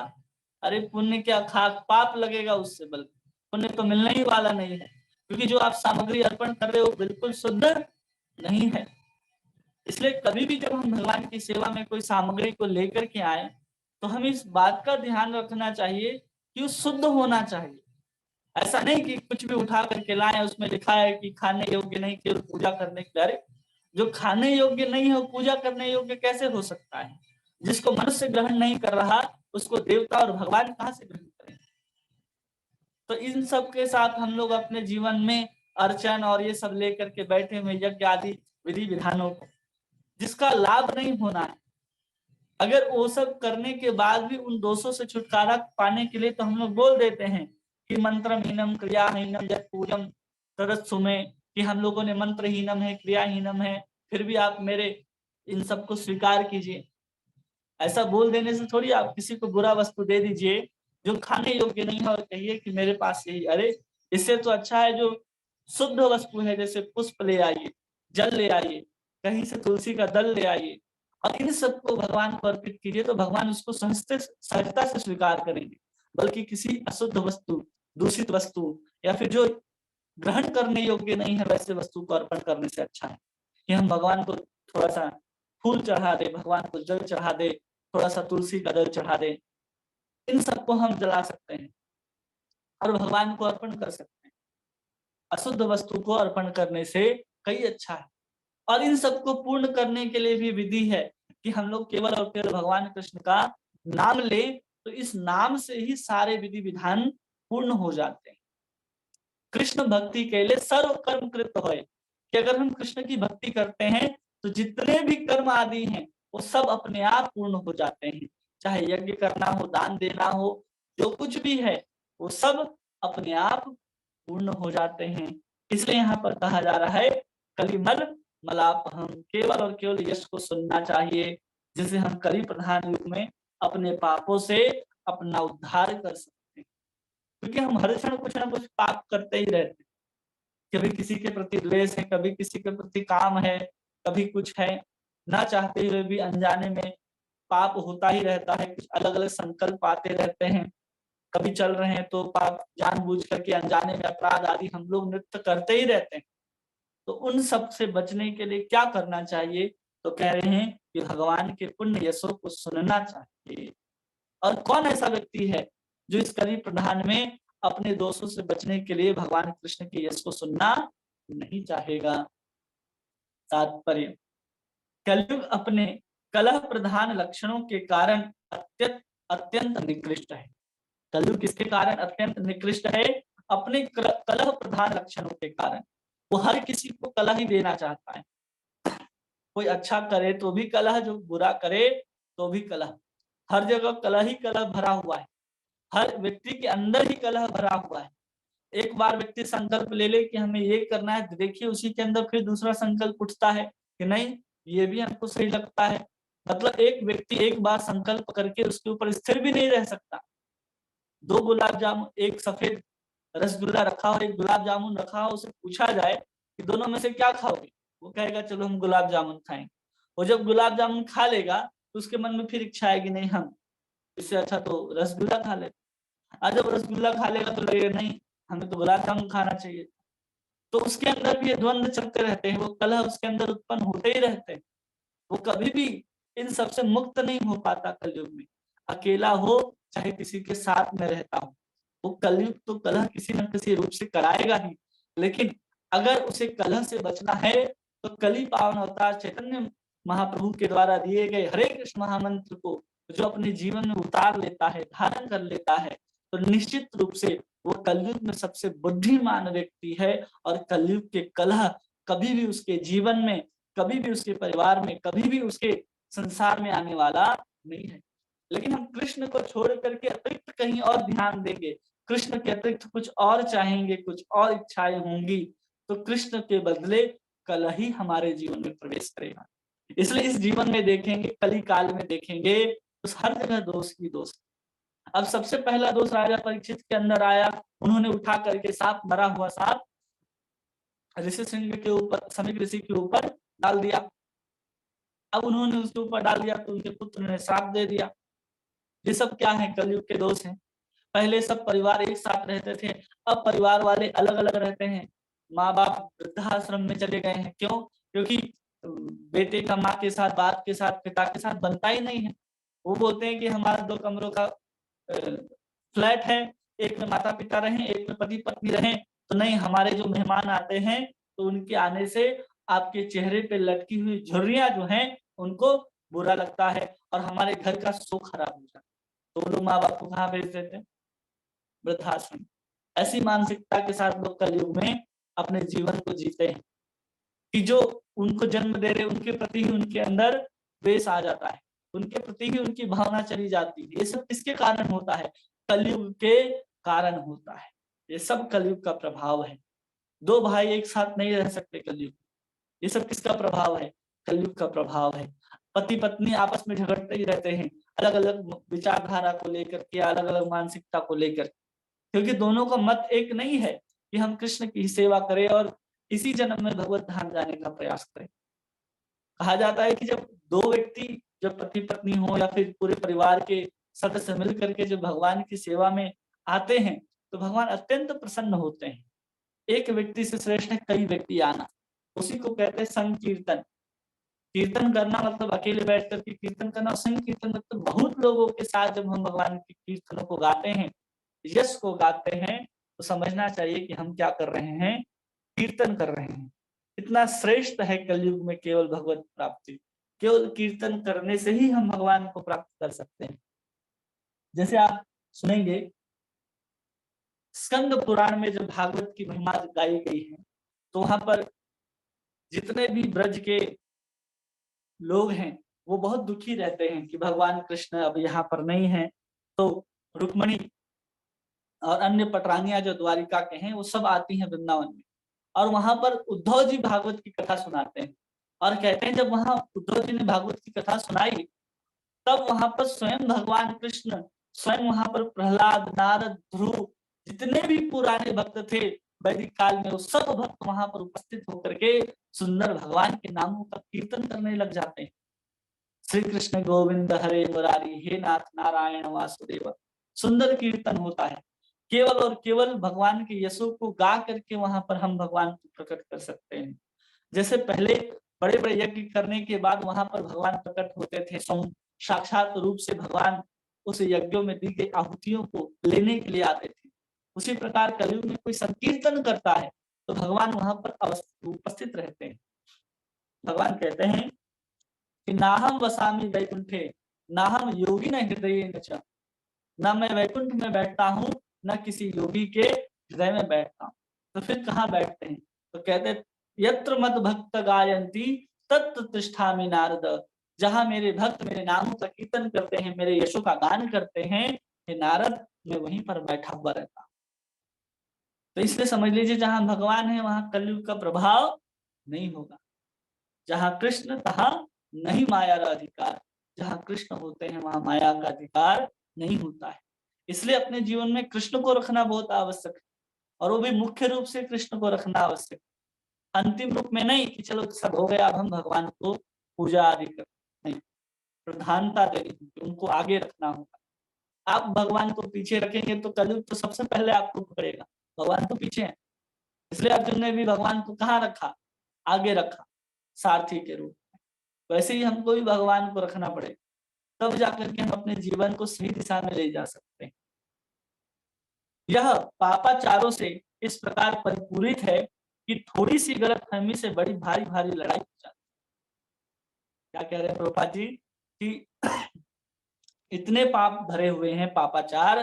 [SPEAKER 1] अरे पुण्य क्या, खाक पाप लगेगा उससे, बल्कि पुण्य तो मिलने ही वाला नहीं है, क्योंकि जो आप सामग्री अर्पण कर रहे हो बिल्कुल शुद्ध नहीं है। इसलिए कभी भी जब हम भगवान की सेवा में कोई सामग्री को लेकर के आए तो हमें इस बात का ध्यान रखना चाहिए कि वो शुद्ध होना चाहिए। ऐसा नहीं कि कुछ भी उठा करके लाए, उसमें लिखा है कि खाने योग्य नहीं, केवल पूजा करने के लिए। जो खाने योग्य नहीं है वो पूजा करने योग्य कैसे हो सकता है? जिसको मनुष्य ग्रहण नहीं कर रहा उसको देवता और भगवान कहाँ से ग्रहण करेंगे? तो इन सब के साथ हम लोग अपने जीवन में अर्चन और ये सब लेकर के बैठे हुए यज्ञ आदि विधि विधानों को, जिसका लाभ नहीं होना है, अगर वो सब करने के बाद भी उन दोषों से छुटकारा पाने के लिए तो हम लोग बोल देते हैं कि मंत्रहीनम क्रियाहीनम जब पूजम तदत्सुमे, कि हम लोगों ने मंत्रहीनम है, क्रियाहीनम है, फिर भी आप मेरे इन सबको स्वीकार कीजिए। ऐसा बोल देने से थोड़ी आप किसी को बुरा वस्तु दे दीजिए जो खाने योग्य नहीं है और कहिए कि मेरे पास यही। अरे इससे तो अच्छा है जो शुद्ध वस्तु है, जैसे पुष्प ले आइए, जल ले आइए, कहीं से तुलसी का दल ले आइए और इन सबको भगवान को अर्पित कीजिए, तो भगवान उसको सहजता से स्वीकार करेंगे। बल्कि किसी अशुद्ध वस्तु, दूषित वस्तु या फिर जो ग्रहण करने योग्य नहीं है वैसे वस्तु को अर्पण करने से अच्छा है कि हम भगवान को थोड़ा सा फूल चढ़ा दे, भगवान को जल चढ़ा दे, थोड़ा सा तुलसी का दल चढ़ा दे। इन सबको हम जला सकते हैं और भगवान को अर्पण कर सकते हैं। अशुद्ध वस्तु को अर्पण करने से कई अच्छा है। और इन सबको पूर्ण करने के लिए भी विधि है कि हम लोग केवल और केवल भगवान कृष्ण का नाम ले, तो इस नाम से ही सारे विधि विधान पूर्ण हो जाते हैं। कृष्ण भक्ति के लिए सर्व कर्म कृत होय, कि अगर हम कृष्ण की भक्ति करते हैं तो जितने भी कर्म आदि हैं वो सब अपने आप पूर्ण हो जाते हैं। चाहे यज्ञ करना हो, दान देना हो, जो कुछ भी है वो सब अपने आप पूर्ण हो जाते हैं। इसलिए यहाँ पर कहा जा रहा है कलिमल मलापहम, केवल और केवल यश को सुनना चाहिए, जिसे हम कलि प्रधान युग में अपने पापों से अपना उद्धार कर सकते हैं। क्योंकि हम हर क्षण कुछ ना कुछ पाप करते ही रहते हैं। कभी किसी के प्रति द्वेष है, कभी किसी के प्रति काम है, कभी कुछ है, ना चाहते हुए भी अनजाने में पाप होता ही रहता है। कुछ अलग अलग संकल्प आते रहते हैं, कभी चल रहे हैं तो पाप जानबूझ करके अनजाने में अपराध आदि हम लोग नृत्य करते ही रहते हैं। तो उन सब से बचने के लिए क्या करना चाहिए, तो कह रहे हैं कि भगवान के पुण्य यशों को सुनना चाहिए। और कौन ऐसा व्यक्ति है जो इस कलि प्रधान में अपने दोषों से बचने के लिए भगवान कृष्ण के यश को सुनना नहीं चाहेगा। तात्पर्य, कलयुग अपने कलह प्रधान लक्षणों के कारण अत्यंत निकृष्ट है। कलयुग किसके कारण अत्यंत निकृष्ट है? अपने कलह प्रधान लक्षणों के कारण। वो हर किसी को कलह ही देना चाहता है। कोई अच्छा करे तो भी कलह, जो बुरा करे तो भी कलह। हर जगह कलह ही कलह भरा हुआ है। हर व्यक्ति के अंदर ही कलह भरा हुआ है। एक बार व्यक्ति संकल्प ले ले कि हमें ये करना है, देखिए उसी के अंदर फिर दूसरा संकल्प उठता है कि नहीं ये भी हमको सही लगता है। मतलब एक व्यक्ति एक बार संकल्प करके उसके ऊपर स्थिर भी नहीं रह सकता। 2 गुलाब जामुन, एक सफेद रसगुल्ला रखा और एक गुलाब जामुन रखा हो, उसे पूछा जाए कि दोनों में से क्या खाओगे? वो कहेगा चलो हम गुलाब जामुन खाएंगे। वो जब गुलाब जामुन खा लेगा तो उसके मन में फिर इच्छा आएगी नहीं हम इससे अच्छा तो रसगुल्ला खा ले। और जब रसगुल्ला खा लेगा तो लगेगा नहीं हमें तो गुलाब जामुन खाना चाहिए। तो उसके अंदर भी ये द्वंद्व चलते रहते हैं, वो कलह उसके अंदर उत्पन्न होते ही रहते हैं। वो कभी भी इन सबसे मुक्त नहीं हो पाता कलयुग में। अकेला हो चाहे किसी के साथ में रहता हो, वो कलयुग तो कलह किसी न किसी रूप से कराएगा ही। लेकिन अगर उसे कलह से बचना है तो कलि पावन अवतार चैतन्य महाप्रभु के द्वारा दिए गए हरे कृष्ण महामंत्र को जो अपने जीवन में उतार लेता है, धारण कर लेता है, तो निश्चित रूप से वो कलयुग में सबसे बुद्धिमान व्यक्ति है। और कलयुग के कलह कभी भी उसके जीवन में, कभी भी उसके परिवार में, कभी भी उसके संसार में आने वाला नहीं है। लेकिन हम कृष्ण को छोड़ करके अतिरिक्त कहीं और ध्यान देंगे, कृष्ण के अतिरिक्त कुछ और चाहेंगे, कुछ और इच्छाएं होंगी, तो कृष्ण के बदले कलह ही हमारे जीवन में प्रवेश करेगा। इसलिए इस जीवन में देखेंगे, कली काल में देखेंगे, तो हर जगह दोष ही दोष। अब सबसे पहला दोष राजा परीक्षित के अंदर आया, उन्होंने उठा करके सांप, मरा हुआ सांप ऋषि सिंह के ऊपर, समीप ऋषि के ऊपर डाल दिया। अब उन्होंने उसके ऊपर डाल दिया तो उनके पुत्र ने श्राप दे दिया। ये सब क्या है? कलयुग के दोष हैं। पहले सब परिवार एक साथ रहते थे, अब परिवार वाले अलग अलग रहते हैं। माँ बाप वृद्धाश्रम में चले गए हैं। क्यों? क्योंकि बेटे का माँ के साथ, बाप के साथ, पिता के साथ बनता ही नहीं है। वो बोलते हैं कि हमारा 2 कमरों का फ्लैट है, एक में माता पिता रहें, एक में पति पत्नी रहें। तो नहीं, हमारे जो मेहमान आते हैं तो उनके आने से आपके चेहरे पे लटकी हुई झुर्रियां जो हैं उनको बुरा लगता है और हमारे घर का शो खराब हो जाता है। तो वो लोग माँ बाप को कहाँ भेज देते हैं? वृद्धाश्रम। ऐसी मानसिकता के साथ लोग कलयुग में अपने जीवन को जीते हैं कि जो उनको जन्म दे रहे उनके प्रति ही उनके अंदर द्वेष आ जाता है, उनके प्रति ही उनकी भावना चली जाती है। ये सब किसके कारण होता है? कलयुग के कारण होता है। ये सब कलयुग का प्रभाव है। 2 भाई एक साथ नहीं रह सकते कलयुग। ये सब किसका प्रभाव है? कलयुग का प्रभाव है। पति पत्नी आपस में झगड़ते ही रहते हैं, अलग अलग विचारधारा को लेकर के, अलग अलग मानसिकता को लेकर, क्योंकि दोनों का मत एक नहीं है। कि हम कृष्ण की सेवा करें और इसी जन्म में भगवत धाम जाने का प्रयास करें। कहा जाता है कि जब दो व्यक्ति, जब पति पत्नी हो या फिर पूरे परिवार के सदस्य मिल करके जब भगवान की सेवा में आते हैं तो भगवान अत्यंत प्रसन्न होते हैं। एक व्यक्ति से श्रेष्ठ है कई व्यक्ति आना, उसी को कहते हैं संकीर्तन। कीर्तन करना मतलब अकेले बैठ करके कीर्तन करना, और संकीर्तन मतलब बहुत लोगों के साथ जब हम भगवान के कीर्तनों को गाते हैं, यश को गाते हैं, तो समझना चाहिए कि हम क्या कर रहे हैं, कीर्तन कर रहे हैं। इतना श्रेष्ठ है कलयुग में केवल भगवत प्राप्ति, केवल कीर्तन करने से ही हम भगवान को प्राप्त कर सकते हैं। जैसे आप सुनेंगे स्कंद पुराण में जब भागवत की महिमा गाई गई है तो वहां पर जितने भी ब्रज के लोग हैं वो बहुत दुखी रहते हैं कि भगवान कृष्ण अब यहाँ पर नहीं है। तो रुक्मणी और अन्य पटरानियां जो द्वारिका के हैं वो सब आती हैं वृंदावन में, और वहां पर उद्धव जी भागवत की कथा सुनाते हैं। और कहते हैं जब वहां उद्धव जी ने भागवत की कथा सुनाई तब वहां पर स्वयं भगवान कृष्ण, स्वयं वहां पर प्रहलाद, नारद, ध्रुव, जितने भी पुराने भक्त थे वैदिक काल में, वो सब भक्त वहां पर उपस्थित होकर के सुंदर भगवान के नामों का कीर्तन करने लग जाते हैं। श्री कृष्ण गोविंद हरे मुरारी, हे नाथ नारायण वासुदेव। सुंदर कीर्तन होता है। केवल और केवल भगवान के यशों को गा करके वहां पर हम भगवान को प्रकट कर सकते हैं। जैसे पहले बड़े बड़े यज्ञ करने के बाद वहां पर भगवान प्रकट होते थे, साक्षात रूप से भगवान उस यज्ञों में दी गई आहुतियों को लेने के लिए आते थे। उसी प्रकार कलयुग में कोई संकीर्तन करता है तो भगवान वहां पर उपस्थित रहते हैं। भगवान कहते हैं कि नाहम वसामि वैकुंठे नाहम योगी न हृदय न, न मैं वैकुंठ में बैठता हूँ न किसी योगी के हृदय में बैठता हूँ। तो फिर कहाँ बैठते हैं? तो कहते हैं यत्र मद भक्त गायंती तत्र तिष्ठामि नारद। जहां मेरे भक्त मेरे नामों का कीर्तन करते हैं, मेरे यशों का गान करते हैं, हे नारद मैं वहीं पर बैठा हुआ रहता हूं। तो इसलिए समझ लीजिए जहां भगवान है वहां कलयुग का प्रभाव नहीं होगा। जहां कृष्ण तहां नहीं माया का अधिकार। जहां कृष्ण होते हैं वहां माया का अधिकार नहीं होता है। इसलिए अपने जीवन में कृष्ण को रखना बहुत आवश्यक है, और वो भी मुख्य रूप से कृष्ण को रखना आवश्यक है। अंतिम रूप में नहीं कि चलो सब हो गया अब हम भगवान को पूजा आदि कर, नहीं, प्रधानता देनी होगी, उनको आगे रखना होगा। आप भगवान को पीछे रखेंगे तो कलयुग तो सबसे पहले आपको पकड़ेगा। भगवान तो पीछे है, इसलिए अर्जुन ने भी भगवान को कहाँ रखा? आगे रखा, सारथी के रूप में। वैसे ही हमको भी भगवान को रखना पड़ेगा, तब जाकर के हम अपने जीवन को सही दिशा में ले जा सकते हैं। यह पापाचारों से इस प्रकार परिपूरित है कि थोड़ी सी गलतफहमी से बड़ी भारी भारी लड़ाई हो जाती है। क्या कह रहे हैं प्रभुपाद जी कि इतने पाप भरे हुए हैं पापाचार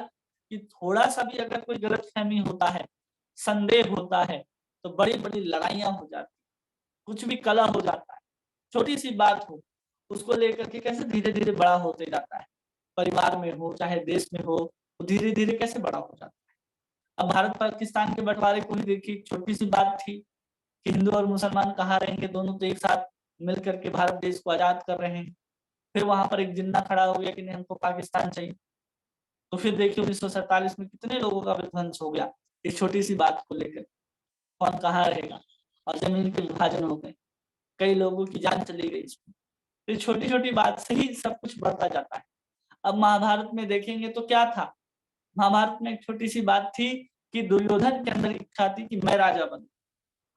[SPEAKER 1] कि थोड़ा सा भी अगर कोई गलतफहमी होता है, संदेह होता है, तो बड़ी बड़ी लड़ाइयां हो जाती, कुछ भी कलह हो जाता है। छोटी सी बात हो उसको लेकर के कैसे धीरे धीरे बड़ा होते जाता है। परिवार में हो चाहे देश में हो, तो धीरे धीरे कैसे बड़ा हो जाता है। अब भारत पाकिस्तान के बंटवारे को ही देखिए, छोटी सी बात थी कि हिंदू और मुसलमान कहाँ रहेंगे, दोनों तो एक साथ मिलकर के भारत देश को आजाद कर रहे हैं। फिर वहां पर एक जिन्ना खड़ा हो गया कि नहीं हमको पाकिस्तान चाहिए। तो फिर देखिए 1947 में कितने लोगों का विध्वंस हो गया इस छोटी सी बात को लेकर, कौन कहाँ रहेगा, और जमीन के विभाजन हो गए, कई लोगों की जान चली गई इसमें। तो छोटी छोटी बात से ही सब कुछ बढ़ता जाता है। अब महाभारत में देखेंगे तो क्या था, महाभारत में एक छोटी सी बात थी कि दुर्योधन के अंदर इच्छा थी कि मैं राजा बनूं,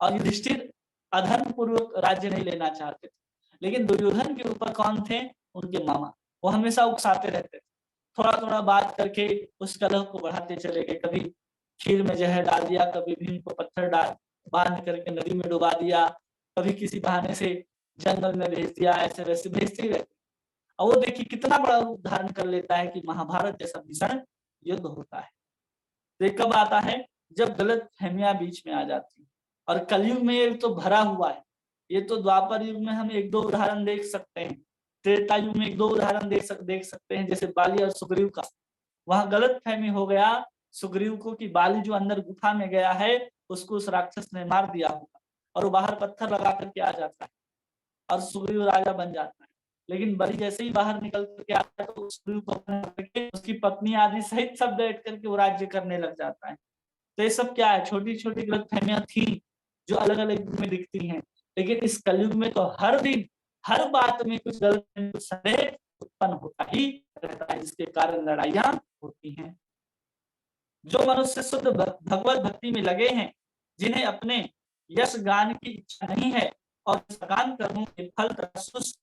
[SPEAKER 1] और युधिष्ठिर अधर्म पूर्वक राज्य नहीं लेना चाहते थे। लेकिन दुर्योधन के ऊपर कौन थे? उनके मामा। वो हमेशा उकसाते रहते थे, थोड़ा थोड़ा बात करके उस कलह को बढ़ाते चले गए। कभी खीर में जहर डाल दिया, कभी भीम को पत्थर डाल बांध करके नदी में डुबा दिया, कभी किसी बहाने से जंगल में भेज दिया, ऐसे वैसे भेजते ही रहते। और वो देखिए कितना बड़ा रूप धारण कर लेता है कि महाभारत जैसा भीषण युद्ध होता है। तो ये कब आता है? जब गलत फहमियां बीच में आ जाती। और कलयुग में ये तो भरा हुआ है। ये तो द्वापर युग में हम एक दो उदाहरण देख सकते हैं, त्रेता युग में एक दो उदाहरण देख सकते हैं, जैसे बाली और सुग्रीव का। वहां गलत फहमी हो गया सुग्रीव को कि बाली जो अंदर गुफा में गया है उसको उस राक्षस ने मार दिया होगा, और वो बाहर पत्थर लगा करके आ जाता है और सुग्रीव राजा बन जाता है। लेकिन बलि जैसे ही बाहर निकल करके आता है तो सुग्रीव को अपने उसकी पत्नी आदि सहित सब बैठ करके वो राज्य करने लग जाता है। तो ये सब क्या है, छोटी छोटी गलतफहमियां थी जो अलग अलग युग में दिखती हैं, लेकिन इस कलयुग में तो हर दिन हर बात में कुछ गलत संदेह उत्पन्न होता ही रहता है, जिसके कारण लड़ाइयां होती हैं। जो मनुष्य शुद्ध भगवत भक्ति में लगे हैं, जिन्हें अपने यश गान की इच्छा नहीं है और सकाम कर्मों के फल तथा सुस्त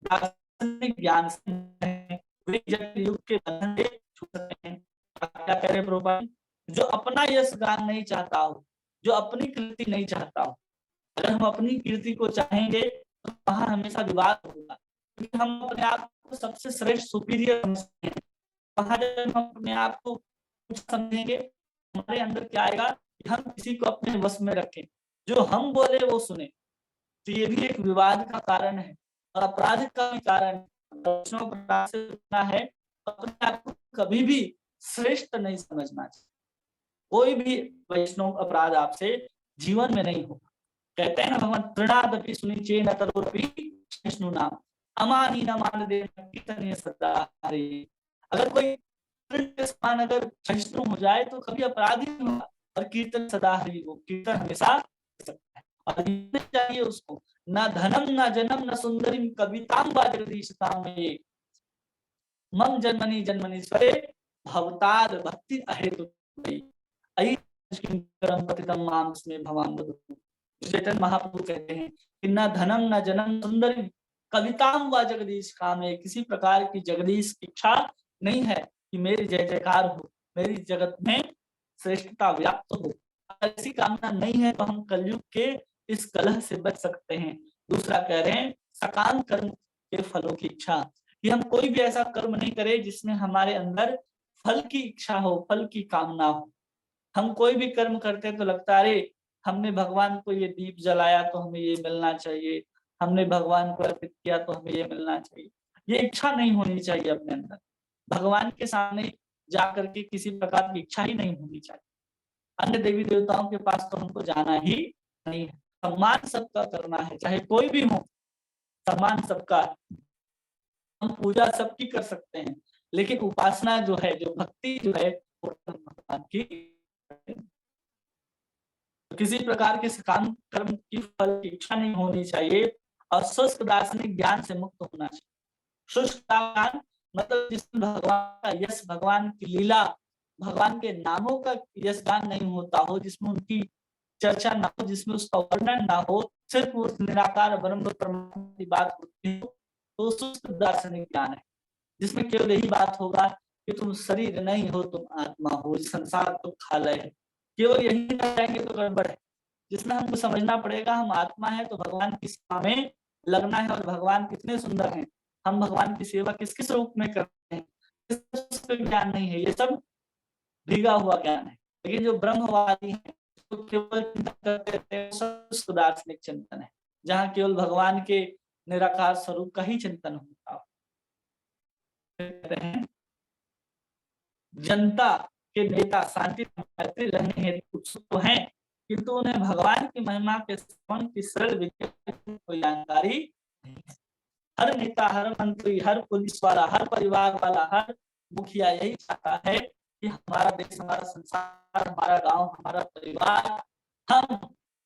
[SPEAKER 1] दार्शनिक ज्ञान से हैं, वे जटिल युग के बंधन से छूट सकते हैं। क्या कह रहे प्रभुपाद? जो अपना यश गान नहीं चाहता हो, जो अपनी कीर्ति नहीं चाहता हो, अगर हम अपनी कीर्ति को चाहेंगे तो वहां हमेशा विवाद होगा, क्योंकि हम अपने आप को सबसे श्रेष्ठ सुपीरियर समझते हैं। वहां जब हम अपने आप को कुछ समझेंगे, हमारे अंदर क्या आएगा कि हम किसी को अपने वश में रखें, जो हम बोले वो सुने। तो ये भी एक विवाद का कारण है और अपराध का भी कारण है। वैष्णव अपराध से बचना है, अपने आप को कभी भी श्रेष्ठ नहीं समझना चाहिए। कोई भी वैष्णव अपराध आपसे जीवन में नहीं होगा। कहते हैं ना भगवान, तृणादपि सुनिचेन तरोरपि विष्णु नाम अमानी न मान दे कीर्तनीय सदा हरे। अगर कोई तृण के समान अगर सहिष्णु हो जाए तो कभी अपराध ही नहीं होगा, और कीर्तन सदा हरि हो, कीर्तन हमेशा कर सकता है। और ये चाहिए उसको, न धनम न जनम न सुंदरी कविताम वा जगदीशताम में मम जन्मनि जन्मनीश्वरे भवताद भक्ति अहेतु अयि किंकरम पतितम माम स्मे भवान वदतु। चैतन्य महाप्रभु कहते हैं कि न धनम न जनम सुंदरी कविताम व जगदीश कामे, किसी प्रकार की जगदीश की इच्छा नहीं है कि मेरी जय जयकार हो, मेरी जगत में श्रेष्ठता व्याप्त हो। ऐसी कामना नहीं है तो हम कलयुग के इस कलह से बच सकते हैं। दूसरा कह रहे हैं सकाम कर्म के फलों की इच्छा, कि हम कोई भी ऐसा कर्म नहीं करें जिसमें हमारे अंदर फल की इच्छा हो, फल की कामना हो। हम कोई भी कर्म करते हैं तो लगता है अरे हमने भगवान को ये दीप जलाया तो हमें ये मिलना चाहिए, हमने भगवान को अर्पित किया तो हमें ये मिलना चाहिए। ये इच्छा नहीं होनी चाहिए अपने अंदर। भगवान के सामने जाकर के किसी प्रकार की इच्छा ही नहीं होनी चाहिए। अन्य देवी देवताओं के पास तो हमको जाना ही नहीं है। सम्मान सबका करना है, चाहे कोई भी हो, सम्मान सबका। हम पूजा सबकी कर सकते हैं, लेकिन उपासना जो है, जो भक्ति जो है, वो भगवान की। किसी प्रकार के काम कर्म की फल की इच्छा नहीं होनी चाहिए और शुष्क दार्शनिक ज्ञान से मुक्त होना चाहिए। शुष्क ज्ञान मतलब जिसमें भगवान का यश, भगवान की लीला, भगवान के नामों का यश गान नहीं होता हो, जिसमें उनकी चर्चा ना हो, जिसमें उसका वर्णन ना हो, सिर्फ उस निराकार ब्रह्म परमात्मा की बात होती हो, तो शुष्क दार्शनिक ज्ञान है, जिसमें केवल यही बात होगा कि तुम शरीर नहीं हो, तुम आत्मा हो, संसार तो खालय है। केवल यही ना जाएंगे तो गड़बड़ है। जिसमें हमको समझना पड़ेगा हम आत्मा है तो भगवान की सेवा में लगना है, और भगवान कितने सुंदर हैं, हम भगवान की सेवा किस किस रूप में करते हैं, इसका ज्ञान नहीं है। ये सब भीगा हुआ ज्ञान है। लेकिन जो ब्रह्मवादी है तो केवल चिंतन करते रहते हैं, सब दार्शनिक चिंतन है, जहाँ केवल भगवान के निराकार स्वरूप का ही चिंतन होता है। जनता के नेता शांति मैत्री रहने हेतु उत्सुक तो हैं, किंतु उन्हें भगवान की महिमा के श्रवण की सरल कोई जानकारी नहीं है। हर नेता, हर मंत्री, हर पुलिस वाला, हर परिवार वाला, हर मुखिया यही चाहता है कि हमारा देश, हमारा संसार, हमारा गांव, हमारा परिवार, हम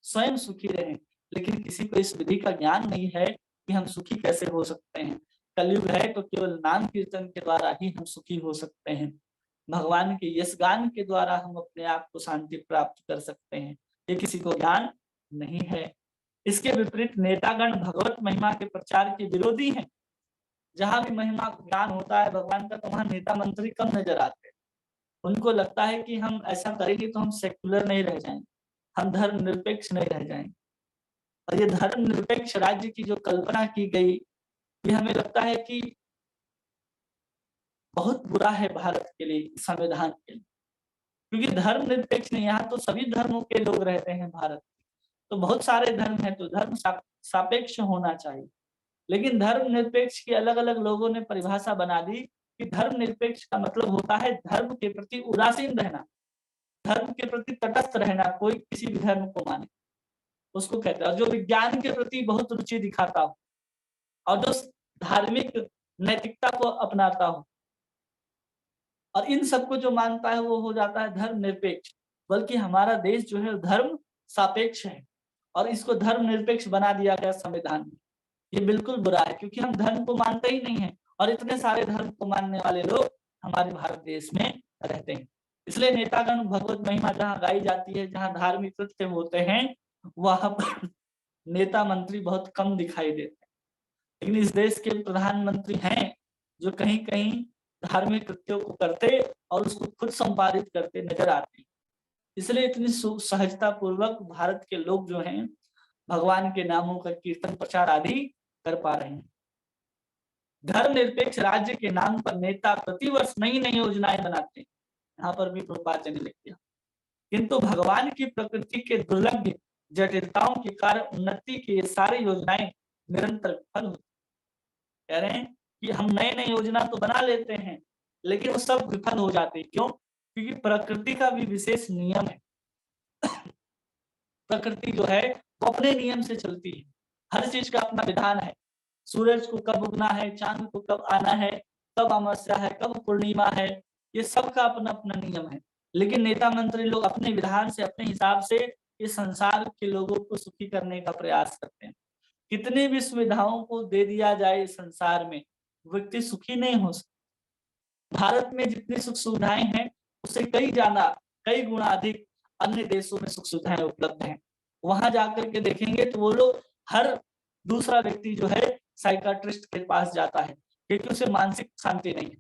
[SPEAKER 1] स्वयं सुखी रहें। लेकिन किसी को इस विधि का ज्ञान नहीं है कि हम सुखी कैसे हो सकते हैं। कलयुग है तो केवल नाम कीर्तन के द्वारा ही हम सुखी हो सकते हैं। भगवान के यश गान के द्वारा हम अपने आप को शांति प्राप्त कर सकते हैं। ये किसी को ज्ञान नहीं है। इसके विपरीत नेतागण भगवत महिमा के प्रचार के विरोधी हैं। जहां भी महिमा ज्ञान होता है भगवान का, तो वहां नेता मंत्री कम नजर आते हैं। उनको लगता है कि हम ऐसा करेंगे तो हम सेक्युलर नहीं रह जाएंगे, हम धर्म निरपेक्ष नहीं रह जाएंगे। और ये धर्म निरपेक्ष राज्य की जो कल्पना की गई, ये हमें लगता है कि बहुत बुरा है भारत के लिए, संविधान के लिए। क्योंकि धर्म निरपेक्ष नहीं, यहाँ तो सभी धर्मों के लोग रहते हैं भारत। तो बहुत सारे धर्म हैं, तो धर्म सापेक्ष होना चाहिए। लेकिन धर्म निरपेक्ष की अलग अलग लोगों ने परिभाषा बना दी कि धर्म निरपेक्ष का मतलब होता है धर्म के प्रति उदासीन रहना, धर्म के प्रति तटस्थ रहना, कोई किसी भी धर्म को माने उसको कहते हैं। और जो विज्ञान के प्रति बहुत रुचि दिखाता हो और जो धार्मिक नैतिकता को अपनाता हो और इन सबको जो मानता है वो हो जाता है धर्म निरपेक्ष। बल्कि हमारा देश जो है धर्म सापेक्ष है और इसको धर्म निरपेक्ष बना दिया गया संविधान में। ये बिल्कुल बुरा है क्योंकि हम धर्म को मानते ही नहीं है और इतने सारे धर्म को मानने वाले लोग हमारे भारत देश में रहते हैं। इसलिए नेतागण भगवत महिमा जहाँ गाई जाती है, जहाँ धार्मिक कृत्य होते हैं, वहां पर नेता मंत्री बहुत कम दिखाई देते हैं। लेकिन इस देश के प्रधानमंत्री हैं जो कहीं कहीं धार्मिक कृत्यों को करते और उसको खुद संपादित करते नजर आते हैं। इसलिए इतनी सहजता पूर्वक भारत के लोग जो हैं भगवान के नामों का कीर्तन प्रचार आदि कर पा रहे हैं। धर्मनिरपेक्ष राज्य के नाम पर नेता प्रतिवर्ष नई नई योजनाएं बनाते हैं, यहाँ पर भी प्रभुपाद जी ने लिख दिया। किंतु भगवान की प्रकृति के दुर्लभ जटिलताओं के कारण उन्नति की ये सारी योजनाएं निरंतर विफल होती। कह रहे हैं कि हम नए नए योजना तो बना लेते हैं लेकिन वो सब विफल हो जाते हैं। क्यों? क्योंकि प्रकृति का भी विशेष नियम है। प्रकृति जो है वो अपने नियम से चलती है, हर चीज का अपना विधान है। सूरज को कब उगना है, चांद को कब आना है, कब अमावस्या है, कब पूर्णिमा है, ये सब का अपना अपना नियम है। लेकिन नेता मंत्री लोग अपने विधान से, अपने हिसाब से इस संसार के लोगों को सुखी करने का प्रयास करते हैं। कितनी भी सुविधाओं को दे दिया जाए इस संसार में, व्यक्ति सुखी नहीं हो सकता। भारत में जितनी सुख सुविधाएं हैं उससे कई ज्यादा, कई गुना अधिक अन्य देशों में सुख सुविधाएं उपलब्ध हैं। वहां जाकर के देखेंगे तो वो लोग, हर दूसरा व्यक्ति जो है साइकाट्रिस्ट के पास जाता है क्योंकि उसे मानसिक शांति नहीं है।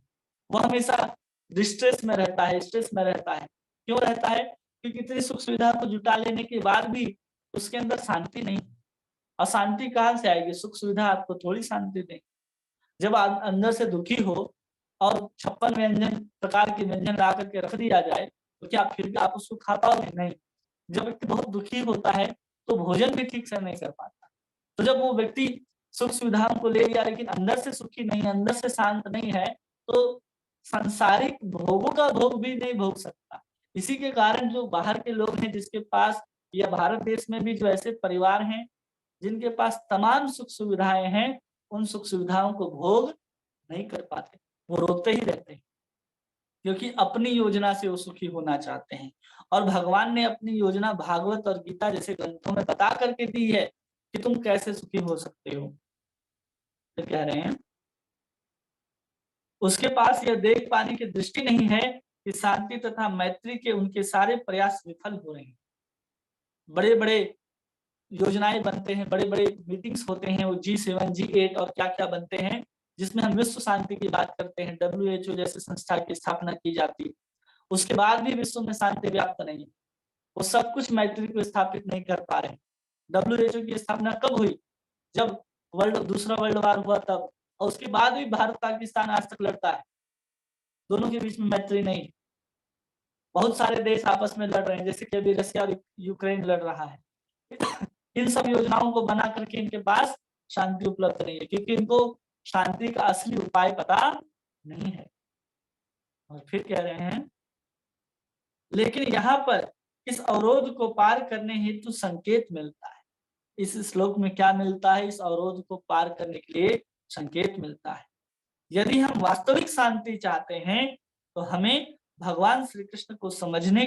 [SPEAKER 1] वो हमेशा डिस्ट्रेस में रहता है, स्ट्रेस में रहता है। क्यों रहता है? क्योंकि इतनी सुख सुविधा को जुटा लेने के बाद भी उसके अंदर शांति नहीं। अशांति कहाँ से आएगी? सुख सुविधा आपको थोड़ी शांति देगी। जब आप अंदर से दुखी हो और 56 व्यंजन प्रकार के व्यंजन ला करके रख दिया जाए तो क्या फिर भी आप उसको खा पाओगे? नहीं। जब व्यक्ति बहुत दुखी होता है तो भोजन भी ठीक से नहीं कर पाता। तो जब वो व्यक्ति सुख सुविधाओं को ले लिया लेकिन अंदर से सुखी नहीं है, अंदर से शांत नहीं है, तो सांसारिक भोगों का भोग भी नहीं भोग सकता। इसी के कारण जो बाहर के लोग हैं जिसके पास, या भारत देश में भी जो ऐसे परिवार हैं जिनके पास तमाम सुख सुविधाएं हैं, उन सुख सुविधाओं को भोग नहीं कर पाते, वो रोते ही रहते हैं क्योंकि अपनी योजना से वो सुखी होना चाहते हैं। और भगवान ने अपनी योजना भागवत और गीता जैसे ग्रंथों में बता करके दी है कि तुम कैसे सुखी हो सकते हो। तो कह रहे हैं उसके पास यह देख पाने की दृष्टि नहीं है कि शांति तथा मैत्री के उनके सारे प्रयास विफल हो रहे हैं। बड़े बड़े योजनाएं बनते हैं, बड़े बड़े मीटिंग्स होते हैं, वो G7 G8 और क्या क्या बनते हैं जिसमें हम विश्व शांति की बात करते हैं। WHO जैसे संस्था की स्थापना की जाती है, उसके बाद भी विश्व में शांति व्याप्त नहीं है। वो सब कुछ मैत्री को स्थापित नहीं कर पा रहे। WHO की स्थापना कब हुई? जब दूसरा वर्ल्ड वार हुआ तब, और उसके बाद भी भारत पाकिस्तान आज तक लड़ता है, दोनों के बीच में मैत्री नहीं। बहुत सारे देश आपस में लड़ रहे हैं, जैसे कि अभी रशिया और यूक्रेन लड़ रहा है। इन सब योजनाओं को बना करके इनके पास शांति उपलब्ध नहीं है क्योंकि इनको शांति का असली उपाय पता नहीं है। और फिर कह रहे हैं लेकिन यहाँ पर इस अवरोध को पार करने हेतु संकेत मिलता है। इस श्लोक में क्या मिलता है? इस अवरोध को पार करने के लिए संकेत मिलता है। यदि हम वास्तविक शांति चाहते हैं तो हमें भगवान श्री कृष्ण को समझने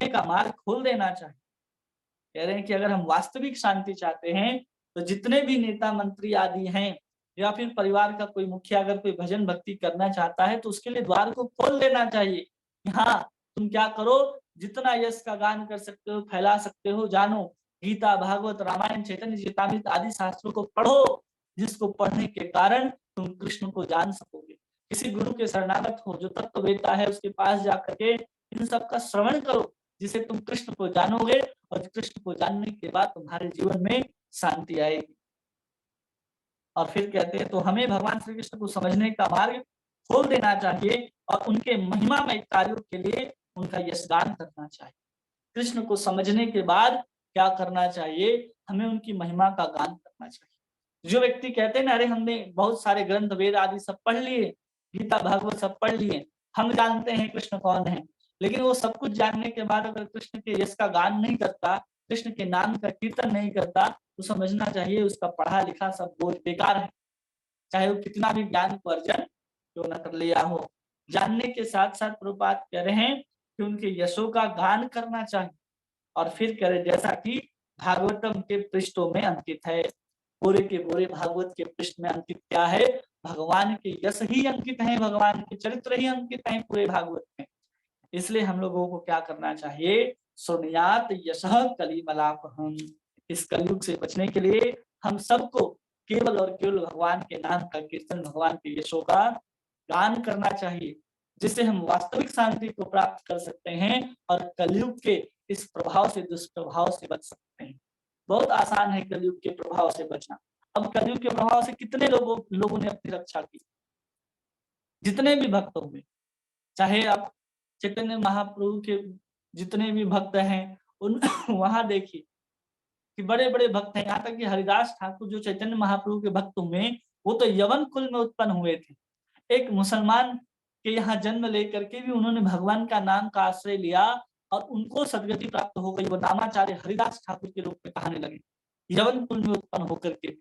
[SPEAKER 1] का मार्ग खोल देना चाहिए। कह रहे हैं कि अगर हम वास्तविक शांति चाहते हैं तो जितने भी नेता मंत्री आदि हैं या फिर परिवार का कोई मुखिया अगर कोई भजन भक्ति करना चाहता है तो उसके लिए द्वार को खोल देना चाहिए। हाँ, तुम क्या करो, जितना यश का गान कर सकते हो फैला सकते हो, जानो गीता, भागवत, रामायण, चैतन्य चरितामृत आदि शास्त्रों को पढ़ो, जिसको पढ़ने के कारण तुम कृष्ण को जान सकोगे। किसी गुरु के शरणागत हो जो तत्व वेता है, उसके पास जाकर के इन सब का श्रवण करो, जिसे तुम कृष्ण को जानोगे और कृष्ण को जानने के बाद तुम्हारे जीवन में शांति आएगी। और फिर कहते हैं तो हमें भगवान श्री कृष्ण को समझने का मार्ग खोल देना चाहिए और उनके महिमामय कार्यों के लिए उनका यशगान करना चाहिए। कृष्ण को समझने के बाद क्या करना चाहिए? हमें उनकी महिमा का गान करना चाहिए। जो व्यक्ति कहते हैं ना, अरे हमने बहुत सारे ग्रंथ वेद आदि सब पढ़ लिए, गीता भागवत सब पढ़ लिए, हम जानते हैं कृष्ण कौन है, लेकिन वो सब कुछ जानने के बाद अगर कृष्ण के यश का गान नहीं करता, कृष्ण के नाम का कीर्तन नहीं करता, तो समझना चाहिए उसका पढ़ा लिखा सब बोझ बेकार है, चाहे वो कितना भी ज्ञान को अर्जन क्यों न कर लिया हो। जानने के साथ साथ प्रभुपाद कह रहे हैं कि उनके यशों का गान करना चाहिए। और फिर करें जैसा कि भागवतम के पृष्ठों में अंकित है। पूरे के पूरे भागवत के पृष्ठ में अंकित क्या है? भगवान के यश ही अंकित हैं, भगवान के चरित्र ही अंकित हैं पूरे भागवत में। इसलिए हम लोगों को क्या करना चाहिए? सुनियात यशः कलिमलापहम्। इस कलयुग से बचने के लिए हम सबको केवल और केवल भगवान के नाम का कीर्तन, भगवान के यशों का गान करना चाहिए, जिससे हम वास्तविक शांति को प्राप्त कर सकते हैं और कलयुग के इस प्रभाव से, दुष्प्रभाव से बच सकते हैं। बहुत आसान है कलयुग के प्रभाव से बचना। अब कलयुग के प्रभाव से कितने लोगों ने अपनी रक्षा की? जितने भी भक्त होंगे, चाहे आप चैतन्य महाप्रभु के जितने भी भक्त हैं उन वहां देखिए कि बड़े-बड़े भक्त हैं। यहाँ तक कि हरिदास ठाकुर जो चैतन्य महाप्रभु के भक्त हुए, वो तो यवन कुल में उत्पन्न हुए थे। एक मुसलमान के यहाँ जन्म लेकर के भी उन्होंने भगवान का नाम का आश्रय लिया और उनको सदगति प्राप्त हो गई। वो नामाचार्य हरिदास ठाकुर के रूप में कहने लगे, यवन कुल में उत्पन्न होकर के।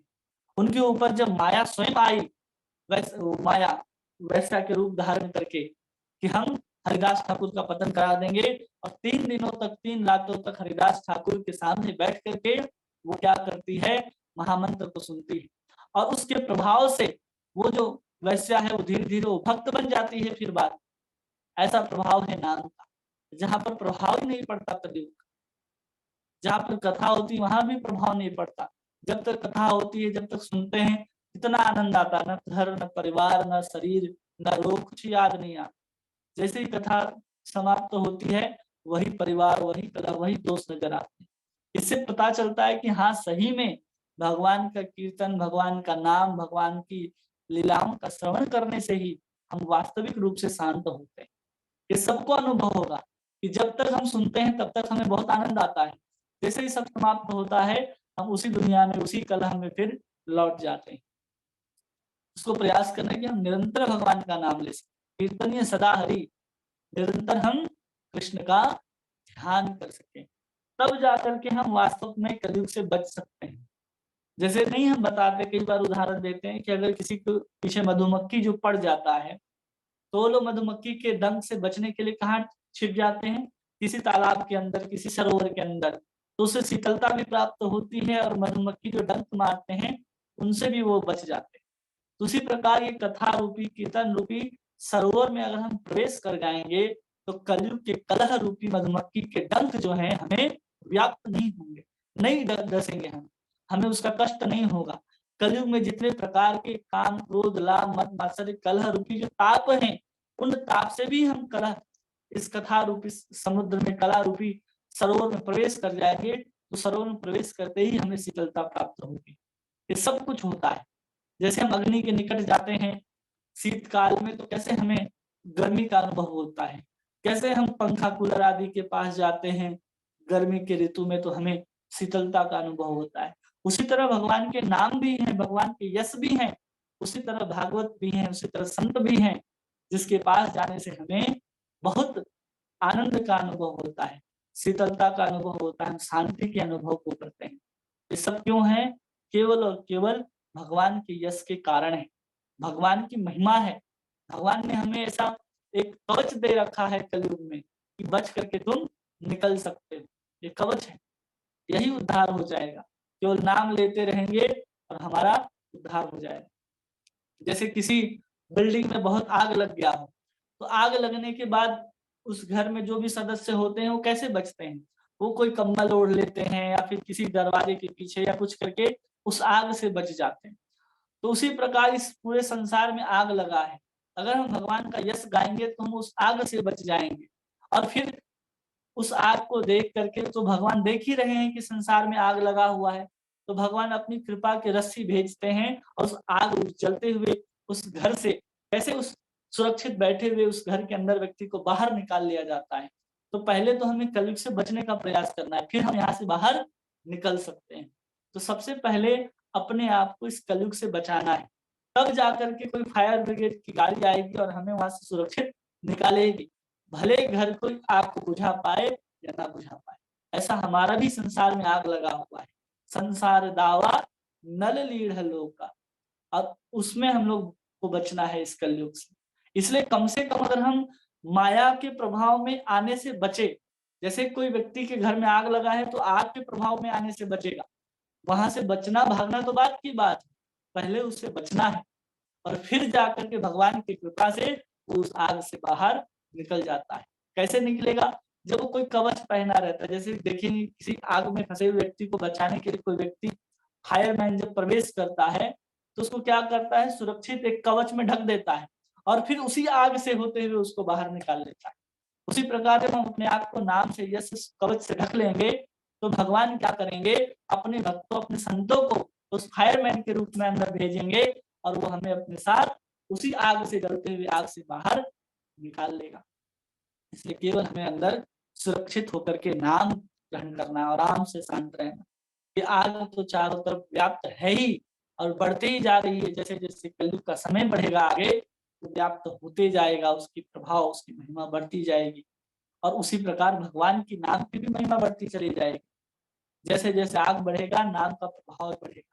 [SPEAKER 1] उनके ऊपर जब माया स्वयं आई, माया वैश्या के रूप धारण करके कि हम हरिदास ठाकुर का पतन करा देंगे, और 3 दिनों तक, 3 रातों तक हरिदास ठाकुर के सामने बैठ करके वो क्या करती है? महामंत्र को सुनती है। और उसके प्रभाव से वो जो वैश्या है वो धीरे-धीरे वो भक्त बन जाती है फिर बाद। ऐसा प्रभाव है नाम का। जहाँ पर प्रभाव ही नहीं पड़ता कलयुग का, जहाँ पर कथा होती है वहाँ भी प्रभाव नहीं पड़ता। जब तक कथा होती है, जब तक सुनते हैं, कितना आनंद आता है। न घर, न परिवार, न शरीर, न रोग, कुछ याद नहीं आता। जैसे ही कथा समाप्त होती है, वही परिवार, वही कलह, वही दोस्त नजर आते हैं। इससे पता चलता है कि हाँ, सही में भगवान का कीर्तन, भगवान का नाम, भगवान की लीलाओं का श्रवण करने से ही हम वास्तविक रूप से शांत होते हैं। ये सबको अनुभव होगा कि जब तक हम सुनते हैं तब तक हमें बहुत आनंद आता है। जैसे ही सब समाप्त होता है, हम उसी दुनिया में, उसी कलह में फिर लौट जाते हैं। उसको प्रयास करना है कि हम निरंतर भगवान का नाम ले सकें। कीर्तनीय सदा हरि, निरंतर हम कृष्ण का ध्यान कर सकें। तब जाकर के हम वास्तव में कलयुग से बच सकते हैं। जैसे नहीं हम बताते, कई बार उदाहरण देते हैं कि अगर किसी को पीछे मधुमक्खी जो पड़ जाता है, तो वो लोग मधुमक्खी के डंक से बचने के लिए कहाँ छिप जाते हैं? किसी तालाब के अंदर, किसी सरोवर के अंदर। तो उससे शीतलता भी प्राप्त होती है और मधुमक्खी जो डंक मारते हैं, उनसे भी वो बच जाते हैं। तो उसी प्रकार ये कथा रूपी, कीर्तन रूपी सरोवर में अगर हम प्रवेश कर जाएंगे, तो कलयुग के कलह रूपी मधुमक्खी के डंक जो हैं हमें व्याप्त नहीं होंगे, नहीं डसेंगे हम, हमें उसका कष्ट नहीं होगा। कलयुग में जितने प्रकार के काम, क्रोध, लाभ, मद, मात्सर्य, कलह रूपी जो ताप हैं, उन ताप से भी हम कलह इस कथा रूपी समुद्र में, कला रूपी सरोवर में प्रवेश कर जाएंगे, तो सरोवर में प्रवेश करते ही हमें शीतलता प्राप्त होगी। ये सब कुछ होता है। जैसे हम अग्नि के निकट जाते हैं शीतकाल में, तो कैसे हमें गर्मी का अनुभव होता है। कैसे हम पंखा, कूलर आदि के पास जाते हैं गर्मी के ऋतु में, तो हमें शीतलता का अनुभव होता है। उसी तरह भगवान के नाम भी हैं, भगवान के यश भी हैं, उसी तरह भागवत भी हैं, उसी तरह संत भी हैं, जिसके पास जाने से हमें बहुत आनंद का अनुभव होता है, शीतलता का अनुभव होता है, हम शांति के अनुभव को करते हैं। ये सब क्यों है? केवल और केवल भगवान के यश के कारण है, भगवान की महिमा है। भगवान ने हमें ऐसा एक कवच दे रखा है कलयुग में कि बच करके तुम निकल सकते हो। ये कवच है, यही उद्धार हो जाएगा। केवल नाम लेते रहेंगे और हमारा उद्धार हो जाएगा। जैसे किसी बिल्डिंग में बहुत आग लग गया हो, तो आग लगने के बाद उस घर में जो भी सदस्य होते हैं वो कैसे बचते हैं? वो कोई कंबल ओढ़ लेते हैं या फिर किसी दरवाजे के पीछे या कुछ करके उस आग से बच जाते हैं। तो उसी प्रकार इस पूरे संसार में आग लगा है। अगर हम भगवान का यश गाएँगे तो हम उस आग से बच जाएँगे। और फिर उस आग को देख करके, तो भगवान देख ही रहे हैं कि संसार में आग लगा हुआ है, तो भगवान अपनी कृपा की रस्सी भेजते हैं और उस आग जलते हुए उस घर से कैसे उस सुरक्षित बैठे हुए उस घर के अंदर व्यक्ति को बाहर निकाल लिया जाता है। तो पहले तो हमें कलयुग से बचने का प्रयास करना है, फिर हम यहाँ से बाहर निकल सकते हैं। तो सबसे पहले अपने आप को इस कलयुग से बचाना है, तब जाकर के कोई फायर ब्रिगेड की गाड़ी आएगी और हमें वहाँ से सुरक्षित निकालेगी। भले घर कोई आग को बुझा पाए या ना बुझा पाए। ऐसा हमारा भी संसार में आग लगा हुआ है। संसार दावा नल लीढ़ लोका। अब उसमें हम लोग को बचना है इस कलयुग से। इसलिए कम से कम अगर हम माया के प्रभाव में आने से बचे। जैसे कोई व्यक्ति के घर में आग लगा है तो आग के प्रभाव में आने से बचेगा, वहां से बचना भागना तो बात की बात है, पहले उससे बचना है और फिर जाकर के भगवान की कृपा से उस आग से बाहर निकल जाता है। कैसे निकलेगा? जब वो कोई कवच पहना रहता है, जैसे देखेंगे किसी आग में फंसे हुए व्यक्ति को बचाने के लिए कोई व्यक्ति फायरमैन जब प्रवेश करता है तो उसको क्या करता है, सुरक्षित एक कवच में ढक देता है और फिर उसी आग से होते हुए उसको बाहर निकाल लेता है। उसी प्रकार जब हम अपने आप को नाम से, यश कवच से ढक लेंगे तो भगवान क्या करेंगे, अपने भक्तों अपने संतों को उस फायरमैन के रूप में अंदर भेजेंगे और वो हमें अपने साथ उसी आग से, जलते हुए आग से बाहर निकाल लेगा। इसलिए केवल हमें अंदर सुरक्षित होकर के नाम ग्रहण करना और आराम से शांत रहना। ये आग तो चारों तरफ व्याप्त है ही और बढ़ते ही जा रही है। जैसे जैसे कलयुग का समय बढ़ेगा आगे तो व्याप्त होते जाएगा, उसकी प्रभाव उसकी महिमा बढ़ती जाएगी और उसी प्रकार भगवान की नाम की भी महिमा बढ़ती चली जाएगी। जैसे जैसे आग बढ़ेगा नाम का प्रभाव बढ़ेगा।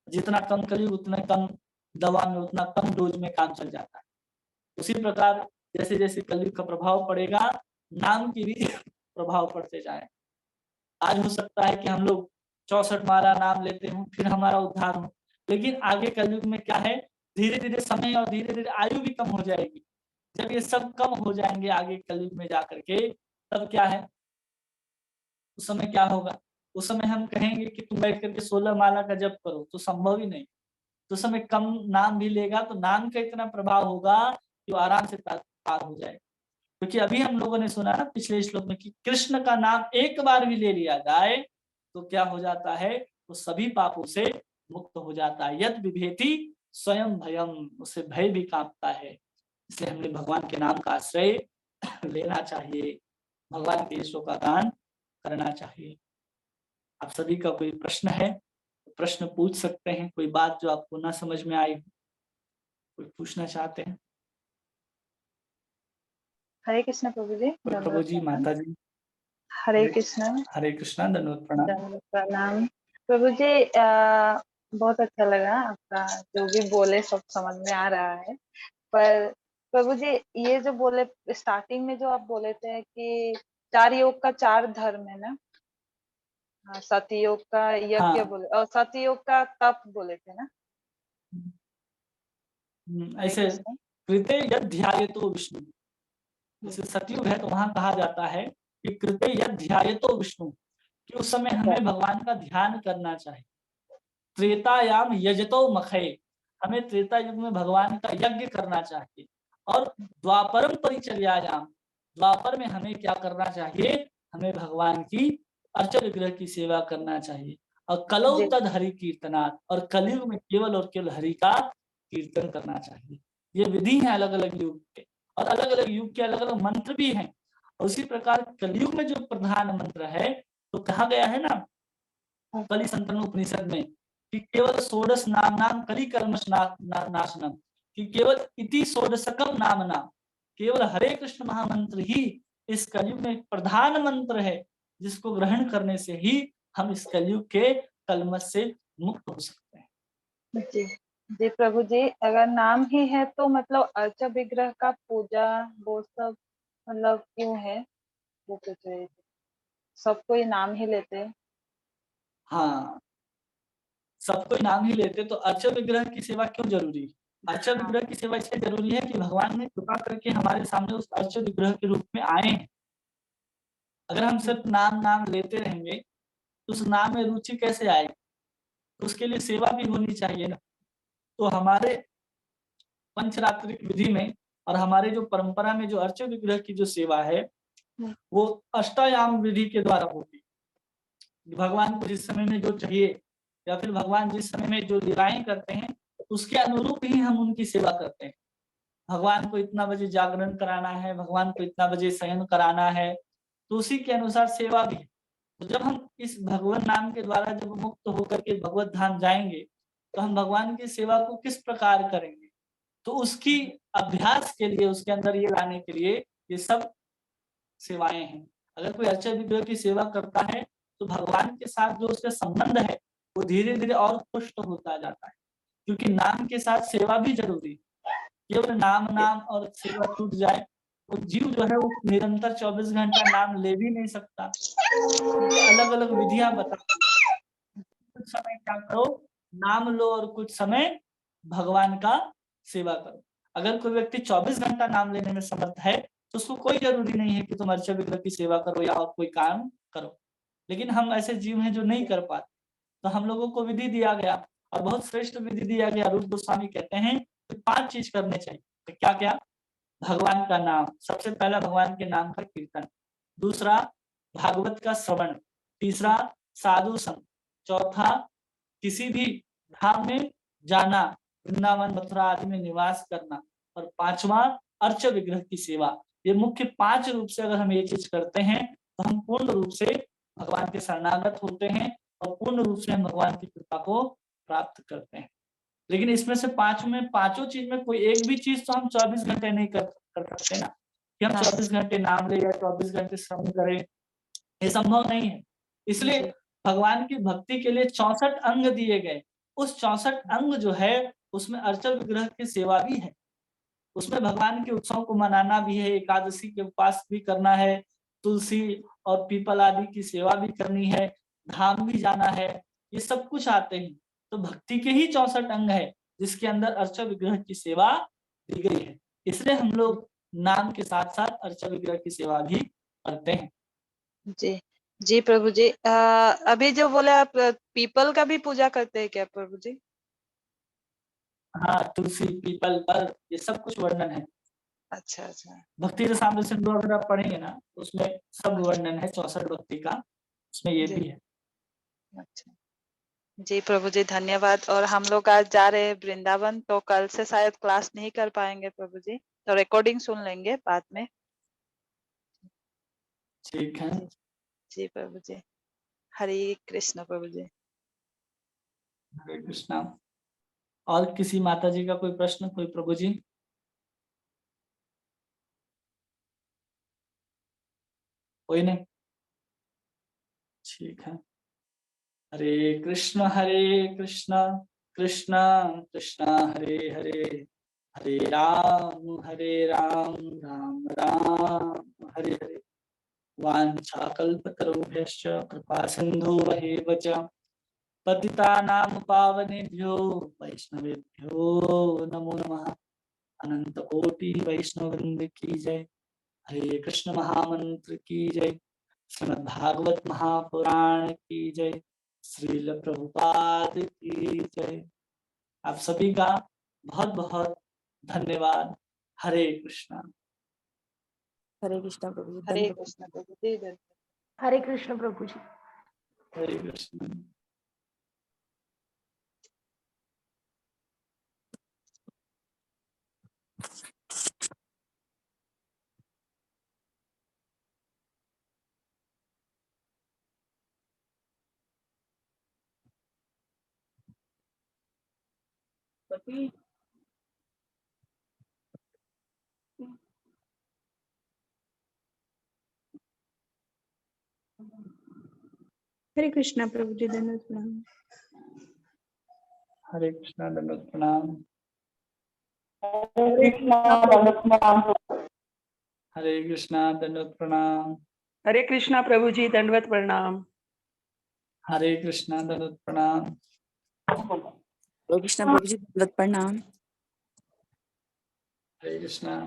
[SPEAKER 1] जितना कम कलयुग उतना कम दवा में, उतना कम डोज में काम चल जाता है। उसी प्रकार जैसे जैसे कलयुग का प्रभाव पड़ेगा नाम की भी प्रभाव पड़ते जाए। आज हो सकता है कि हम लोग 64 माला नाम लेते हों फिर हमारा उद्धार हो, लेकिन आगे कलयुग में क्या है, धीरे धीरे समय और धीरे धीरे आयु भी कम हो जाएगी। जब ये सब कम हो जाएंगे आगे कलयुग में जाकर के, तब क्या है, उस समय क्या होगा, उस समय हम कहेंगे कि तुम बैठ करके 16 माला का जप करो, तो संभव ही नहीं। तो समय कम नाम भी लेगा तो नाम का इतना प्रभाव होगा कि वो आराम से पार हो जाएगा। क्योंकि अभी हम लोगों ने सुना ना पिछले श्लोक में कि कृष्ण का नाम एक बार भी ले लिया जाए तो क्या हो जाता है, वो सभी पापों से मुक्त हो जाता है। यद विभेति स्वयं भयम, उससे भय भी कांपता है। इसलिए हमें भगवान के नाम का आश्रय लेना चाहिए, भगवान के ईश्वर का दान करना चाहिए। आप सभी का कोई प्रश्न है तो प्रश्न पूछ सकते हैं, कोई बात जो आपको ना समझ में आई, कोई पूछना चाहते हैं।
[SPEAKER 2] हरे कृष्ण प्रभु जी।
[SPEAKER 1] प्रभु जी, माता जी,
[SPEAKER 2] हरे कृष्ण।
[SPEAKER 1] हरे कृष्णा, दंडवत प्रणाम।
[SPEAKER 2] दंडवत प्रणाम प्रभु जी। बहुत अच्छा लगा आपका जो भी बोले सब समझ में आ रहा है। पर प्रभु जी ये जो बोले स्टार्टिंग में जो आप बोले थे कि 4 योग का 4 धर्म है ना। हाँ, सतयोग का यज्ञ
[SPEAKER 1] हाँ,
[SPEAKER 2] बोले और सतयोग का तप बोले थे ना। हरे
[SPEAKER 1] ऐसे
[SPEAKER 2] कृष्ण।
[SPEAKER 1] कृते यद ध्यायतो विष्णु, जैसे सतयुग है तो वहां कहा जाता है कि कृते यद ध्यायतो विष्णु, कि उस समय
[SPEAKER 2] अच्छा।
[SPEAKER 1] हमें भगवान का ध्यान करना चाहिए। त्रेतायाम यजतो मखे, हमें त्रेता युग में भगवान का यज्ञ करना चाहिए। और द्वापरम परिचर्यायाम, द्वापर में हमें क्या करना चाहिए, हमें भगवान की अर्च विग्रह की सेवा करना चाहिए। और कलौ
[SPEAKER 2] जी
[SPEAKER 1] तद हरि कीर्तनात्, और कलयुग में केवल और केवल हरि का कीर्तन करना चाहिए। ये विधि है अलग अलग युग के, और अलग अलग युग के अलग अलग मंत्र भी हैं। उसी प्रकार कलयुग में जो प्रधान मंत्र है तो कहा गया है ना कलि संतन उपनिषद में कि केवल षोडश नाम कलि कर्मश नाशनम, कि केवल इति षोडशकम नामना, केवल हरे कृष्ण महामंत्र ही इस कलयुग में प्रधान मंत्र है, जिसको ग्रहण करने से ही हम इस कलयुग के कलमश से मुक्त हो सकते हैं।
[SPEAKER 2] जी जी प्रभु जी, अगर नाम ही है तो मतलब अर्चा विग्रह का पूजा वो सब मतलब क्यों है, वो पूछ रहे थे। सब कोई नाम ही लेते हैं।
[SPEAKER 1] हाँ, सब कोई नाम ही लेते तो अर्चा विग्रह की सेवा क्यों जरूरी है? अर्चा
[SPEAKER 2] हाँ।
[SPEAKER 1] विग्रह की सेवा इसलिए जरूरी है कि भगवान ने कृपा करके हमारे सामने उस अर्चा विग्रह के रूप में आए हैं। अगर हम सिर्फ नाम नाम लेते रहेंगे तो उस नाम में रुचि कैसे आएगी? तो उसके लिए सेवा भी होनी चाहिए ना। तो हमारे पंचरात्रिक विधि में और हमारे जो परंपरा में जो अर्च विग्रह की जो सेवा है वो अष्टायाम विधि के द्वारा होती है। भगवान को जिस समय में जो चाहिए या फिर भगवान जिस समय में जो लीलाएं करते हैं उसके अनुरूप ही हम उनकी सेवा करते हैं। भगवान को इतना बजे जागरण कराना है, भगवान को इतना बजे शयन कराना है, तो उसी के अनुसार सेवा भी है। तो जब हम इस भगवान नाम के द्वारा जब मुक्त होकर के भगवत धाम जाएंगे तो हम भगवान की सेवा को किस प्रकार करेंगे, तो उसकी अभ्यास के लिए, उसके अंदर ये लाने के लिए ये सब सेवाएं हैं। अगर कोई अर्चा विग्रह की सेवा करता है तो भगवान के साथ जो उसका संबंध है वो धीरे धीरे और पुष्ट होता जाता है, क्योंकि नाम के साथ सेवा भी जरूरी है। केवल नाम नाम और सेवा टूट जाए वो जीव जो है वो निरंतर 24 घंटा नाम ले भी नहीं सकता। अलग अलग विधियां बता, कुछ समय क्या करो, नाम लो और कुछ समय भगवान का सेवा करो। अगर कोई व्यक्ति 24 घंटा नाम लेने में समर्थ है तो उसको कोई जरूरी नहीं है कि तुम अर्चा विग्रह की सेवा करो या और कोई काम करो। लेकिन हम ऐसे जीव हैं जो नहीं कर पाते, तो हम लोगों को विधि दिया गया और बहुत श्रेष्ठ विधि दिया गया। रूप गोस्वामी कहते हैं कि 5 चीज करने चाहिए। तो क्या क्या? भगवान का नाम, सबसे पहला भगवान के नाम का कीर्तन, दूसरा भागवत का श्रवण, तीसरा साधु संग, चौथा किसी भी धाम में जाना, वृंदावन मथुरा आदि में निवास करना, और पांचवा अर्च विग्रह की सेवा। ये मुख्य 5 रूप से अगर हम ये चीज करते हैं तो हम पूर्ण रूप से भगवान के शरणागत होते हैं और पूर्ण रूप से हम भगवान की कृपा को प्राप्त करते हैं। लेकिन इसमें से 5 में, पांचों चीज में कोई एक भी चीज तो हम 24 घंटे नहीं कर सकते ना, कि हम 24 घंटे नाम ले या 24 घंटे श्रवण करें, ये संभव नहीं है। इसलिए भगवान की भक्ति के लिए 64 अंग दिए गए। उस 64 अंग जो है उसमें अर्चन विग्रह की सेवा भी है, उसमें भगवान के उत्सव को मनाना भी है, एकादशी के उपवास भी करना है, तुलसी और पीपल आदि की सेवा भी करनी है, धाम भी जाना है, ये सब कुछ आते हैं। तो भक्ति के ही 64 अंग है जिसके अंदर अर्चा विग्रह की सेवा दी गई है। इसलिए हम लोग नाम के साथ साथ अर्चा विग्रह की सेवा भी करते हैं।
[SPEAKER 2] जी जी प्रभु जी। अभी जो बोले आप पीपल का भी पूजा करते हैं क्या प्रभु जी?
[SPEAKER 1] हाँ, तुलसी पीपल पर ये सब कुछ वर्णन है।
[SPEAKER 2] अच्छा अच्छा।
[SPEAKER 1] भक्ति रसामृत सिंधु अगर आप पढ़ेंगे ना उसमें सब वर्णन है 64 भक्ति का, उसमें ये भी है।
[SPEAKER 2] अच्छा जी प्रभु जी धन्यवाद। और हम लोग आज जा रहे हैं वृंदावन, तो कल से शायद क्लास नहीं कर पाएंगे प्रभु जी, तो रिकॉर्डिंग सुन लेंगे बाद में।
[SPEAKER 1] ठीक है।
[SPEAKER 2] जी जी प्रभु जी। हरे कृष्ण प्रभु जी।
[SPEAKER 1] हरे कृष्णा। और किसी माता जी का कोई प्रश्न, कोई प्रभु जी? कोई नहीं? ठीक है। हरे कृष्ण कृष्ण कृष्ण हरे हरे, हरे राम राम राम हरे हरे। वाञ्छाकल्पतरुभ्यश्च कृपा सिन्धुर्वैव च पतितानां पावनेभ्यो वैष्णवेभ्यो नमो नमः। अनंत कोटि वैष्णववृंद की जय। हरे कृष्ण महामंत्र की जय। श्रीमद् भागवत महापुराण की जय। श्रील प्रभुपाद की जय। आप सभी का बहुत बहुत धन्यवाद। हरे कृष्णा।
[SPEAKER 3] हरे कृष्ण प्रभु जी।
[SPEAKER 2] हरे कृष्ण प्रभु जी।
[SPEAKER 3] हरे कृष्ण प्रभु जी।
[SPEAKER 1] हरे कृष्ण।
[SPEAKER 3] हरे कृष्णा प्रभु जी धन्यवाद प्रणाम।
[SPEAKER 1] हरे कृष्णा दंडवत प्रणाम।
[SPEAKER 3] हरे कृष्णा दंडवत प्रणाम।
[SPEAKER 1] हरे कृष्णा दंडवत प्रणाम।
[SPEAKER 3] हरे कृष्णा प्रभु जी दंडवत प्रणाम।
[SPEAKER 1] हरे कृष्णा दंडवत प्रणाम।
[SPEAKER 4] हरे कृष्णा प्रभु जी दंडवत प्रणाम।
[SPEAKER 1] हरे कृष्णा।